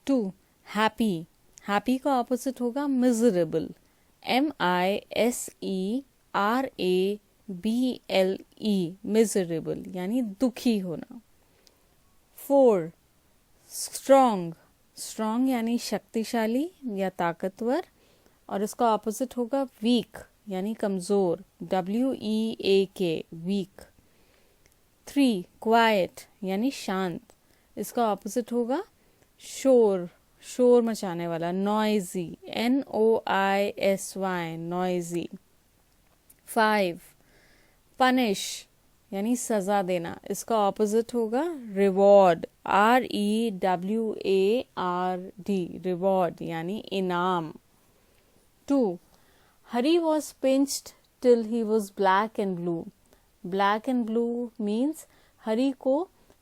2. हैप्पी. हैप्पी का ऑपोजिट होगा मिजरेबल. MISERABLE, मिजरेबल यानी दुखी होना. 4. स्ट्रॉन्ग. स्ट्रॉन्ग यानी शक्तिशाली या ताकतवर, और इसका ऑपोजिट होगा वीक यानी कमजोर. WEAK, week. 3. क्वाइट यानी शांत. इसका ऑपोजिट होगा शोर, शोर मचाने वाला. Noisy, NOISY, noisy. 5. पनिश यानी सजा देना. इसका ऑपोजिट होगा रिवॉर्ड, REWARD, रिवॉर्ड यानी इनाम. 2. Hari was pinched till he was black and blue. Black and blue means हरी को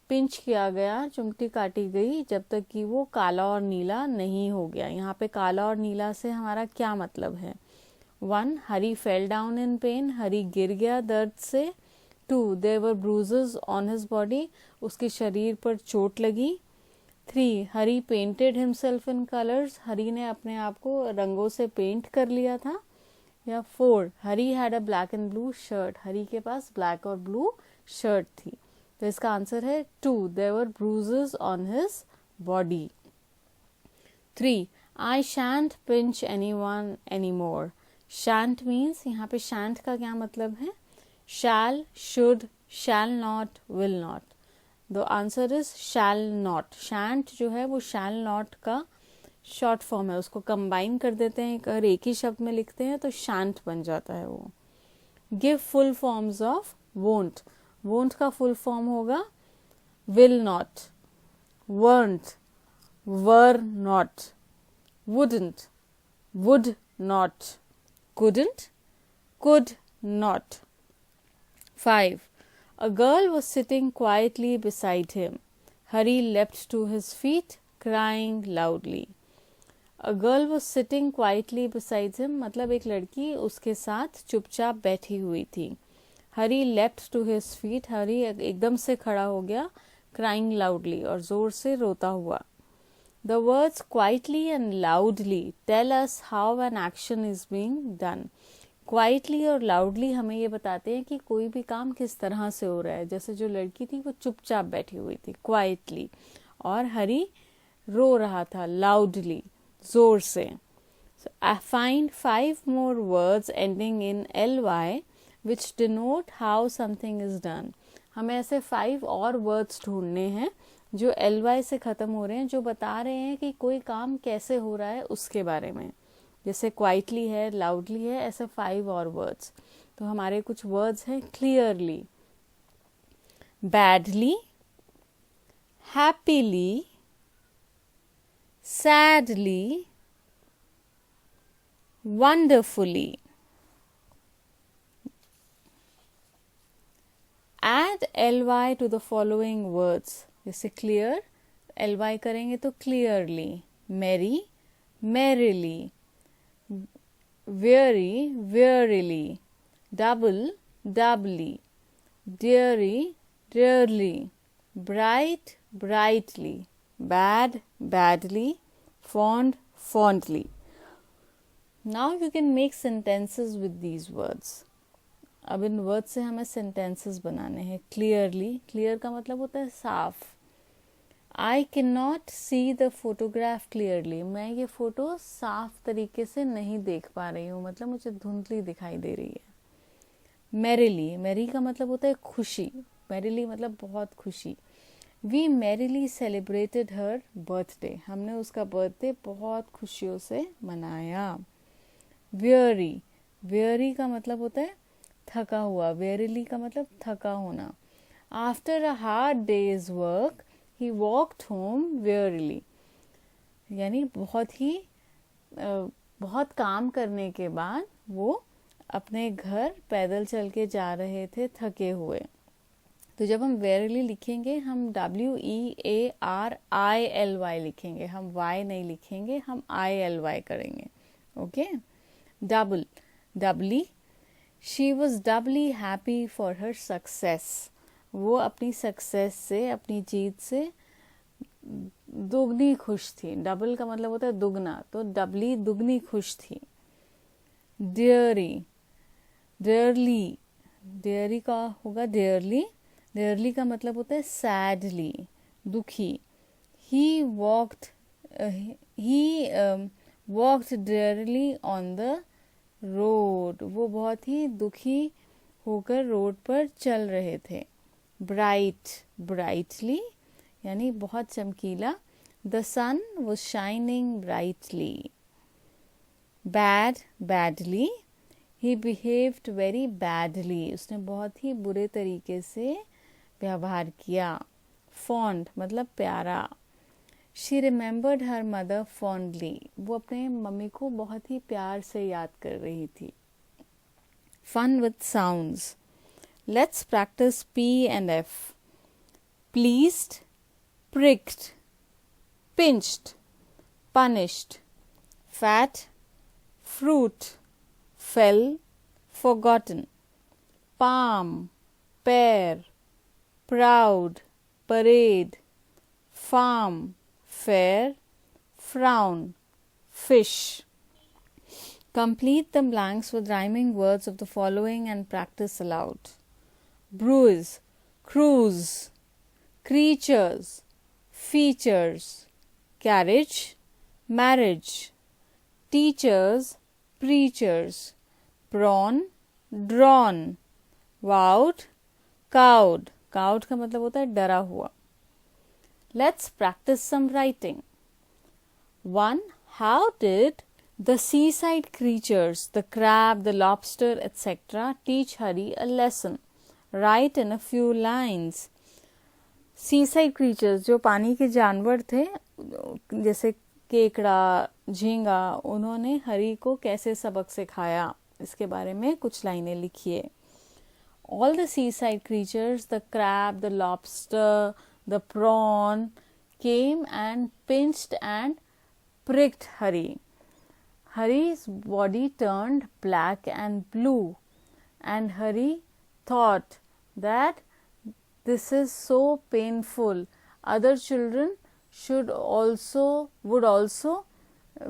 पिंच किया गया, चुमटी काटी गई जब तक कि वो काला और नीला नहीं हो गया. यहाँ पे काला और नीला से हमारा क्या मतलब है? 1. हरी fell down in pain, हरी गिर गया दर्द से. 2. There were bruises on his body, उसके शरीर पर चोट लगी. 3. हरी पेंटेड हिमसेल्फ इन कलर्स, हरी ने अपने आप को रंगों से पेंट कर लिया था. या 4. Hari had a black and blue shirt, Hari के पास ब्लैक और ब्लू शर्ट थी. तो इसका आंसर है 2. There were bruises on his body. 3. I shan't pinch anyone anymore. Shan't means यहाँ पे शैंट का क्या मतलब है? Shall, should, shall not, will not. The answer is shall not. Shan't जो है वो शैल नॉट का शॉर्ट फॉर्म है, उसको कंबाइन कर देते हैं, अगर एक ही शब्द में लिखते हैं तो शैंट बन जाता है वो. Give full forms of won't. Won't का फुल फॉर्म होगा will not, weren't, were not, wouldn't, would not, couldn't, could not, 5. A girl was sitting quietly beside him. Hari leapt to his feet, crying loudly. A girl was sitting quietly beside him मतलब एक लड़की उसके साथ चुपचाप बैठी हुई थी. Hari leapt to his feet. हरी एकदम से खड़ा हो गया. Crying loudly और जोर से रोता हुआ. The words quietly and loudly tell us how an action is being done. Quietly और loudly हमें ये बताते हैं कि कोई भी काम किस तरह से हो रहा है. जैसे जो लड़की थी वो चुपचाप बैठी हुई थी quietly और हरी रो रहा था loudly, जोर से. So I find 5 more words ending in ly which denote how something is done. हमें ऐसे 5 और वर्ड्स ढूंढने हैं जो ly से ख़त्म हो रहे हैं, जो बता रहे हैं कि कोई काम कैसे हो रहा है उसके बारे में. जैसे क्वाइटली है, लाउडली है, ऐसे 5 और वर्ड्स. तो हमारे कुछ वर्ड्स हैं clearly, badly, happily, sadly, wonderfully. Add ly to the following words. जैसे clear, ly करेंगे तो clearly, merry, merrily, weary, wearily, double, doubly, deary, dearly, bright, brightly, bad, badly, fond, fondly. Now you can make sentences with these words. अब इन word से हमें sentences बनाने हैं. Clearly, clear का मतलब होता है साफ. I can not see the photograph clearly. मैं ये फोटो साफ तरीके से नहीं देख पा रही हूँ, मतलब मुझे धुंधली दिखाई दे रही है. मैरिली, मैरी का मतलब होता है खुशी. मैरिली मतलब बहुत खुशी. We merrily celebrated her birthday. हमने उसका बर्थडे बहुत खुशियों से मनाया. वेरी, वेरी का मतलब होता है थका हुआ. वेरीली का मतलब थका होना. After a hard days work he walked home verily. यानी बहुत काम करने के बाद वो अपने घर पैदल चल के जा रहे थे थके हुए. तो जब हम वेरीली लिखेंगे हम WEARILY लिखेंगे, हम Y नहीं लिखेंगे, हम ILY करेंगे. Okay. Double, doubly, she was doubly happy for her success. वो अपनी सक्सेस से, अपनी जीत से दुगनी खुश थी. डबल का मतलब होता है दुगना, तो डबली दुगनी खुश थी. डियरी, डियरली, डियरी का होगा डियरली. डियरली का मतलब होता है सैडली, दुखी. He walked dearly on the road. वो बहुत ही दुखी होकर रोड पर चल रहे थे. ब्राइट, ब्राइटली यानी बहुत चमकीला. The sun was shining brightly. Bad, badly, he behaved very badly. उसने बहुत ही बुरे तरीके से व्यवहार किया. फॉन्ड मतलब प्यारा. She remembered her mother fondly. वो अपने मम्मी को बहुत ही प्यार से याद कर रही थी. Fun with sounds. Let's practise P and F. Pleased, pricked, pinched, punished, fat, fruit, fell, forgotten, palm, pear, proud, parade, farm, fair, frown, fish. Complete the blanks with rhyming words of the following and practice aloud. Bruise, cruise, creatures, features, carriage, marriage, teachers, preachers, prawn, drawn, vowed, cowed. Cowed का मतलब होता है डरा हुआ. Let's practice some writing. 1. How did the seaside creatures, the crab, the lobster, etc. teach Hari a lesson? Write in a few lines. Seaside creatures जो पानी के जानवर थे, जैसे केकड़ा, झींगा, उन्होंने हरी को कैसे सबक सिखाया, इसके बारे में कुछ लाइनें लिखिए. all the seaside creatures, the crab, the lobster, the prawn, came and pinched and pricked Hari. Hari's body turned black and blue, and Hari thought that this is so painful. Other children would also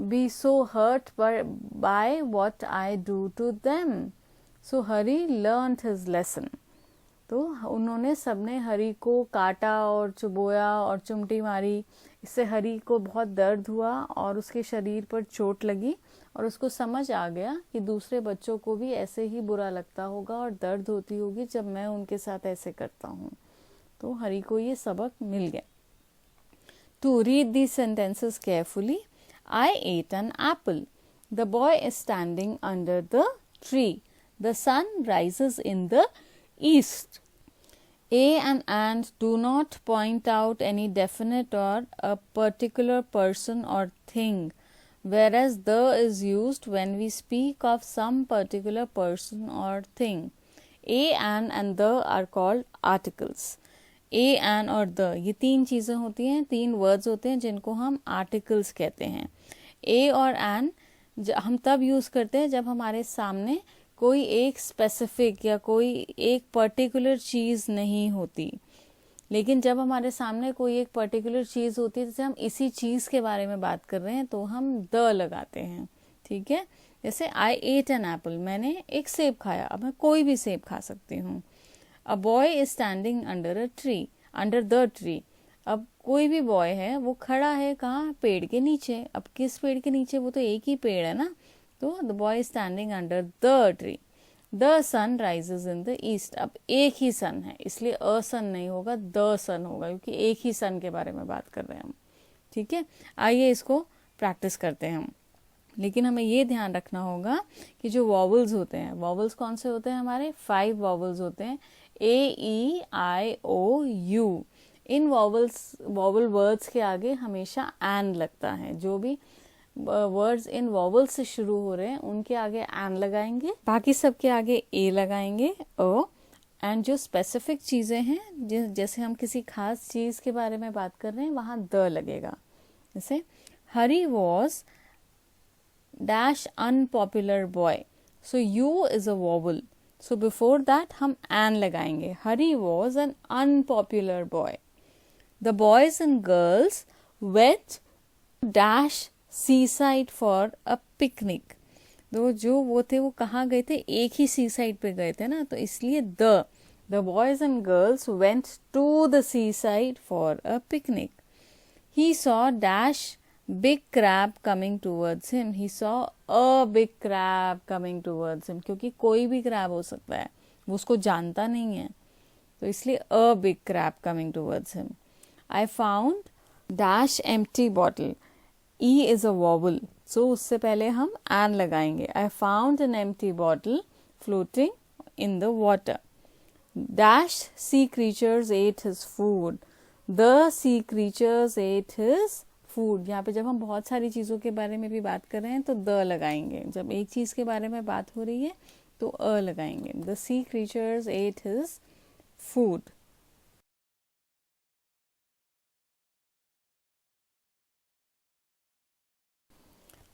be so hurt by what I do to them. So Hari learned his lesson. तो उन्होंने सबने हरी को काटा और चुबोया और चिमटी मारी. इससे हरी को बहुत दर्द हुआ और उसके शरीर पर चोट लगी और उसको समझ आ गया कि दूसरे बच्चों को भी ऐसे ही बुरा लगता होगा और दर्द होती होगी जब मैं उनके साथ ऐसे करता हूँ. तो हरी को ये सबक मिल गया. To read these sentences carefully, I ate an apple. The boy is standing under the tree. The sun rises in the east. A and and do not point out any definite or a particular person or thing, whereas the is used when we speak of some particular person or thing. A and the are called articles. A and और the ये तीन चीज़ें होती हैं, तीन words होते हैं जिनको हम आर्टिकल्स कहते हैं. A और and हम तब यूज़ करते हैं जब हमारे सामने कोई एक स्पेसिफिक या कोई एक पर्टिकुलर चीज़ नहीं होती. लेकिन जब हमारे सामने कोई एक पर्टिकुलर चीज़ होती है, जैसे हम इसी चीज़ के बारे में बात कर रहे हैं तो हम द लगाते हैं. ठीक है. जैसे आई एट एन एप्पल, मैंने एक सेब खाया. अब मैं कोई भी सेब खा सकती हूँ. A boy is standing under a tree, under the tree. अब कोई भी बॉय है वो खड़ा है कहाँ, पेड़ के नीचे. अब किस पेड़ के नीचे, वो तो एक ही पेड़ है ना. तो the boy is standing under the tree. The sun rises in the east. अब एक ही सन है इसलिए अ सन नहीं होगा, द सन होगा, क्योंकि एक ही सन के बारे में बात कर रहे हैं हम. ठीक है. आइए इसको प्रैक्टिस करते हैं हम. लेकिन हमें ये ध्यान रखना होगा कि जो वॉवल्स होते हैं, वॉवल्स कौन से होते हैं हमारे, 5 वॉवल्स होते हैं. AEIOU. इन वॉवल वर्ड्स के आगे हमेशा एन लगता है. जो भी वर्ड्स इन वॉवल से शुरू हो रहे हैं उनके आगे एन लगाएंगे, बाकी सब के आगे ए लगाएंगे, ओ. एंड जो स्पेसिफिक चीज़ें हैं, जैसे हम किसी खास चीज़ के बारे में बात कर रहे हैं, वहाँ द लगेगा. जैसे Hari was dash unpopular boy. So u is a vowel. So before that हम एन लगाएंगे. Hari was an unpopular boy. The boys and girls went dash seaside for a picnic. तो जो वो थे वो कहाँ गए थे, एक ही सीसाइड पे गए थे ना, तो इसलिए the boys and girls went to the seaside for a picnic. He saw dash big crab coming towards him. He saw a big crab coming towards him. क्योंकि कोई भी क्रैब हो सकता है, वो उसको जानता नहीं है, तो इसलिए a big crab coming towards him. I found dash empty bottle. E is a vowel, so उससे पहले हम an लगाएंगे. I found an empty bottle floating in the water. Dash sea creatures ate his food. The sea creatures ate his food. यहाँ पे जब हम बहुत सारी चीज़ों के बारे में भी बात कर रहे हैं तो द लगाएंगे. जब एक चीज़ के बारे में बात हो रही है तो अ लगाएंगे. The sea creatures ate his food.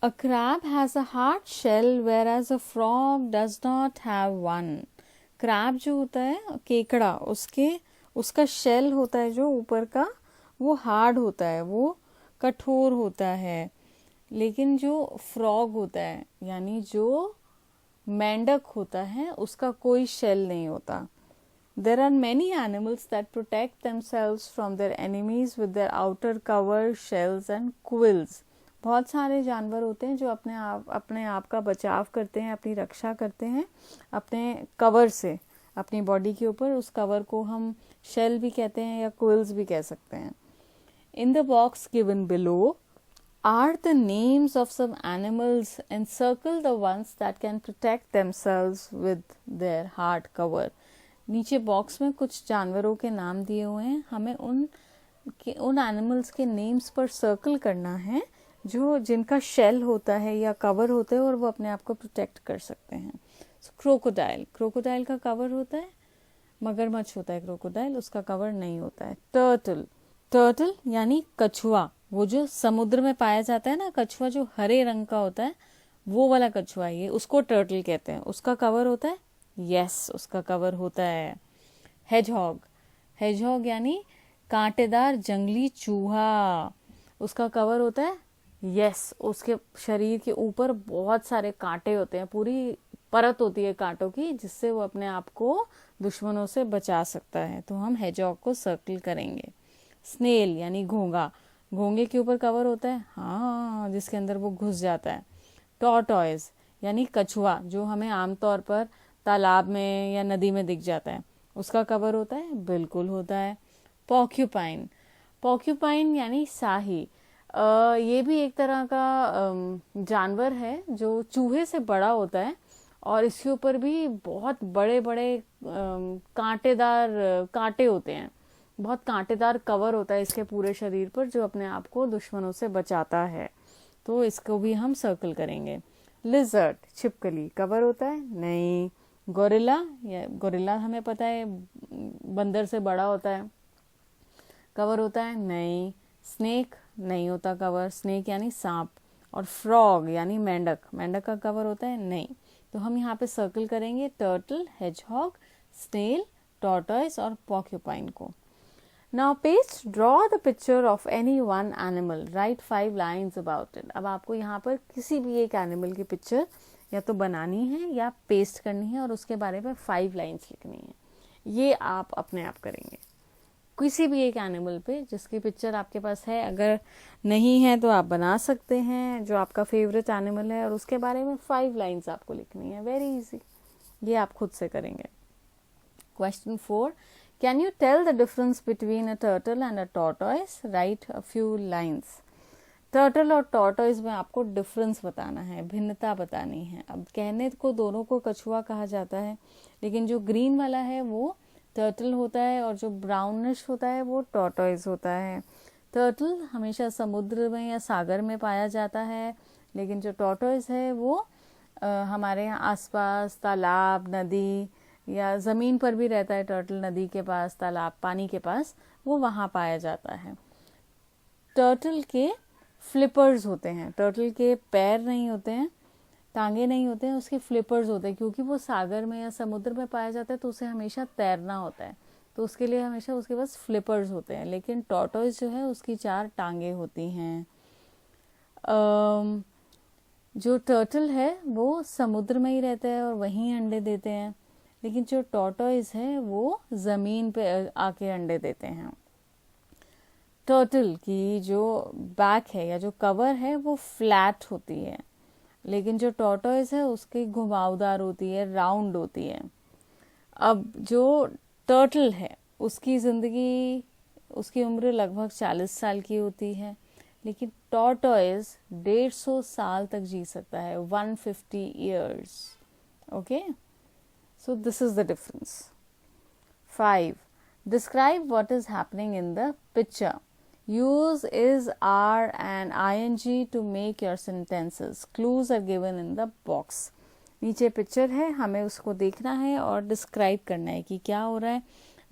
A crab has a hard shell whereas a frog does not have one. Crab जो होता है, केकड़ा, उसका शेल होता है जो ऊपर का, वो हार्ड होता है, वो कठोर होता है. लेकिन जो फ्रॉग होता है, यानी जो मेंढक होता है, उसका कोई शेल नहीं होता. There are many animals that protect themselves from their enemies with their outer cover, shells and quills. बहुत सारे जानवर होते हैं जो अपने आप का बचाव करते हैं, अपनी रक्षा करते हैं अपने कवर से, अपनी बॉडी के ऊपर. उस कवर को हम शेल भी कहते हैं या क्विल्स भी कह सकते हैं. In the box given below are the names of some animals. Encircle the ones that can protect themselves with their hard cover. नीचे बॉक्स में कुछ जानवरों के नाम दिए हुए हैं. हमें उन एनिमल्स के नेम्स पर सर्कल करना है जिनका शेल होता है या कवर होता है और वो अपने आप को प्रोटेक्ट कर सकते हैं. क्रोकोडाइल का कवर होता है मगरमच्छ होता है क्रोकोडाइल, उसका कवर नहीं होता है। टर्टल, टर्टल यानी कछुआ, वो जो समुद्र में पाया जाता है ना कछुआ, जो हरे रंग का होता है, वो वाला कछुआ, ये उसको टर्टल कहते हैं। उसका कवर होता है, यस उसका कवर होता है। हेजहॉग, हेजहॉग यानी कांटेदार जंगली चूहा, उसका कवर होता है, यस उसके शरीर के ऊपर बहुत सारे कांटे होते हैं, पूरी परत होती है कांटों की, जिससे वो अपने आप को दुश्मनों से बचा सकता है। तो हम हेजहॉग को सर्कल करेंगे। स्नेल यानी घोंगा, घोंगे के ऊपर कवर होता है, हाँ जिसके अंदर वो घुस जाता है। टॉर्टॉइज यानी कछुआ, जो हमें आमतौर पर तालाब में या नदी में दिख जाता है, उसका कवर होता है, बिल्कुल होता है। पॉक्यूपाइन, पॉक्यूपाइन यानी शाही, ये भी एक तरह का जानवर है जो चूहे से बड़ा होता है और इसके ऊपर भी बहुत बड़े बड़े कांटेदार कांटे होते हैं, बहुत कांटेदार कवर होता है इसके पूरे शरीर पर, जो अपने आप को दुश्मनों से बचाता है। तो इसको भी हम सर्कल करेंगे। लिजर्ड, छिपकली, कवर होता है, नहीं। गोरिल्ला, या गोरिल्ला हमें पता है बंदर से बड़ा होता है, कवर होता है, नहीं। स्नेक, नहीं होता कवर, स्नेक यानी सांप। और फ्रॉग यानी मेंढक, मेंढक का कवर होता है, नहीं। तो हम यहाँ पे सर्कल करेंगे टर्टल, हेजहॉग, स्नेल, टॉर्टॉइस और पॉक्यूपाइन को। Now paste, draw the picture of any one animal, write 5 lines about it. अब आपको यहाँ पर किसी भी एक एनिमल की पिक्चर या तो बनानी है या पेस्ट करनी है और उसके बारे में 5 लाइन्स लिखनी है। ये आप अपने आप करेंगे किसी भी एक एनिमल पे जिसकी पिक्चर आपके पास है। अगर नहीं है तो आप बना सकते हैं जो आपका फेवरेट एनिमल है, और उसके बारे में 5 लाइन्स आपको लिखनी है। वेरी इजी, ये आप खुद से करेंगे। Question 4. Can you tell the difference between a turtle and a tortoise? Write a few lines. Turtle और टॉर्टोइस में आपको डिफरेंस बताना है, भिन्नता बतानी है। अब कहने को दोनों को कछुआ कहा जाता है, लेकिन जो ग्रीन वाला है वो टर्टल होता है और जो ब्राउनिश होता है वो टॉर्टोइस होता है। टर्टल हमेशा समुद्र में या सागर में पाया जाता है, लेकिन जो टॉर्टोइस है वो हमारे यहाँ आसपास तालाब, नदी या ज़मीन पर भी रहता है। टर्टल नदी के पास, तालाब, पानी के पास, वो वहाँ पाया जाता है। टर्टल के फ्लिपर्स होते हैं, टर्टल के पैर नहीं होते हैं, टांगे नहीं होते हैं, उसके फ्लिपर्स होते हैं, क्योंकि वो सागर में या समुद्र में पाया जाता है तो उसे हमेशा तैरना होता है, तो उसके लिए हमेशा उसके पास फ्लिपर्स होते हैं। लेकिन टॉर्टोइस जो है उसकी 4 टांगे होती हैं। जो टर्टल है वो समुद्र में ही रहता है और वहीं अंडे देते हैं, लेकिन जो टॉर्टोइस है वो ज़मीन पे आके अंडे देते हैं। टर्टल की जो बैक है या जो कवर है वो फ्लैट होती है, लेकिन जो टॉर्टोइस है उसकी घुमावदार होती है, राउंड होती है। अब जो टर्टल है उसकी ज़िंदगी, उसकी उम्र लगभग 40 साल की होती है, लेकिन टॉर्टोइस 150 साल तक जी सकता है, 150 years. Okay, so this is the difference. 5. Describe what is happening in the picture. Use is, are and ing to make your sentences. Clues are given in the box. नीचे पिक्चर है, हमें उसको देखना है और डिस्क्राइब करना है कि क्या हो रहा है।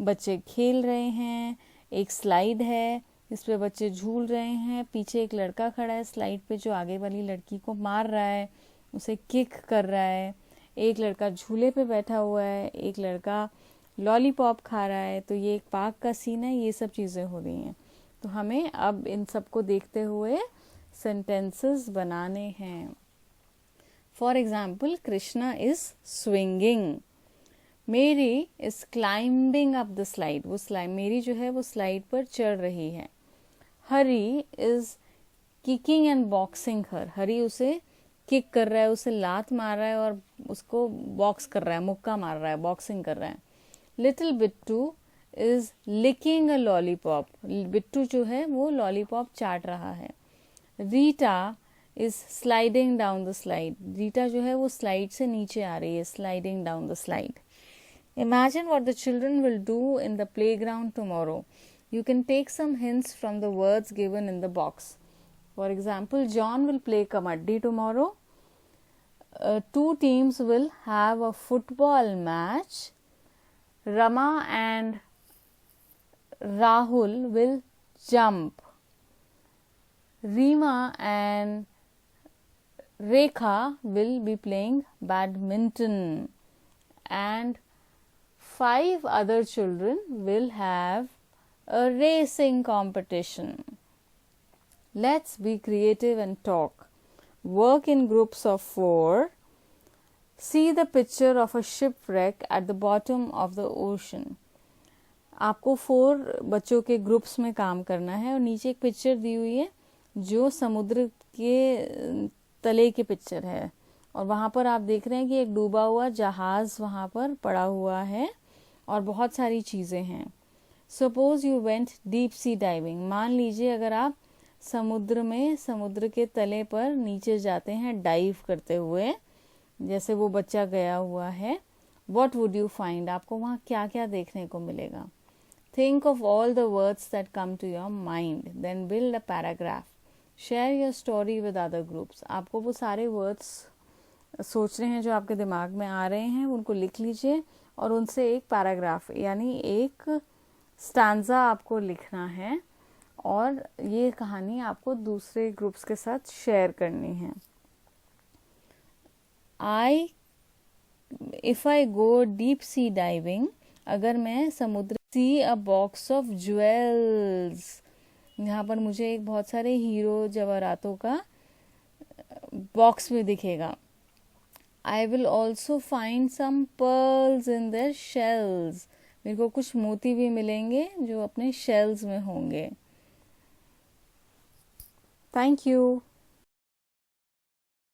बच्चे खेल रहे हैं, एक स्लाइड है, इस पे बच्चे झूल रहे हैं, पीछे एक लड़का खड़ा है स्लाइड पे जो आगे वाली लड़की को मार रहा है, उसे किक कर रहा है। एक लड़का झूले पे बैठा हुआ है, एक लड़का लॉलीपॉप खा रहा है। तो ये एक पार्क का सीन है, ये सब चीज़ें हो रही हैं। तो हमें अब इन सबको देखते हुए सेंटेंसेस बनाने हैं। For example, Krishna is swinging, Mary is climbing up the slide, वो स्लाइड मेरी जो है वो स्लाइड पर चढ़ रही है। Hari is kicking and boxing her, Hari उसे किक कर रहा है, उसे लात मार रहा है और उसको बॉक्स कर रहा है, मुक्का मार रहा है, बॉक्सिंग कर रहा है। Little Bittu is licking a lollipop, Bittu जो है वो लॉलीपॉप चाट रहा है। Rita is sliding down the slide, Rita जो है वो स्लाइड से नीचे आ रही है, sliding down the slide. Imagine what the children will do in the playground tomorrow. You can take some hints from the words given in the box. For example, John will play kabaddi tomorrow. 2 teams will have a football match. Rama and Rahul will jump. Reema and Rekha will be playing badminton. And 5 other children will have a racing competition. Let's be creative and talk. Work in groups of 4. See the picture of a shipwreck at the bottom of the ocean. आपको 4 बच्चों के groups में काम करना है और नीचे एक पिक्चर दी हुई है जो समुद्र के तले की पिक्चर है और वहाँ पर आप देख रहे हैं कि एक डूबा हुआ जहाज वहाँ पर पड़ा हुआ है और बहुत सारी चीज़ें हैं. Suppose you went deep sea diving. मान लीजिए अगर आप समुद्र में समुद्र के तले पर नीचे जाते हैं डाइव करते हुए, जैसे वो बच्चा गया हुआ है. What would you find? आपको वहाँ क्या क्या देखने को मिलेगा? Think of all the words that come to your mind, then build a paragraph. Share your story with other groups. आपको वो सारे वर्ड्स सोच रहे हैं जो आपके दिमाग में आ रहे हैं, उनको लिख लीजिए और उनसे एक पैराग्राफ यानी एक स्टैंजा आपको लिखना है और ये कहानी आपको दूसरे ग्रुप्स के साथ शेयर करनी है. If I go deep sea diving, अगर मैं समुद्र, सी अ बॉक्स ऑफ ज्वेल्स, यहाँ पर मुझे एक बहुत सारे हीरो जवाहरातों का बॉक्स भी दिखेगा. I will also find some pearls in their shells. मेरे को कुछ मोती भी मिलेंगे जो अपने शेल्स में होंगे. Thank you.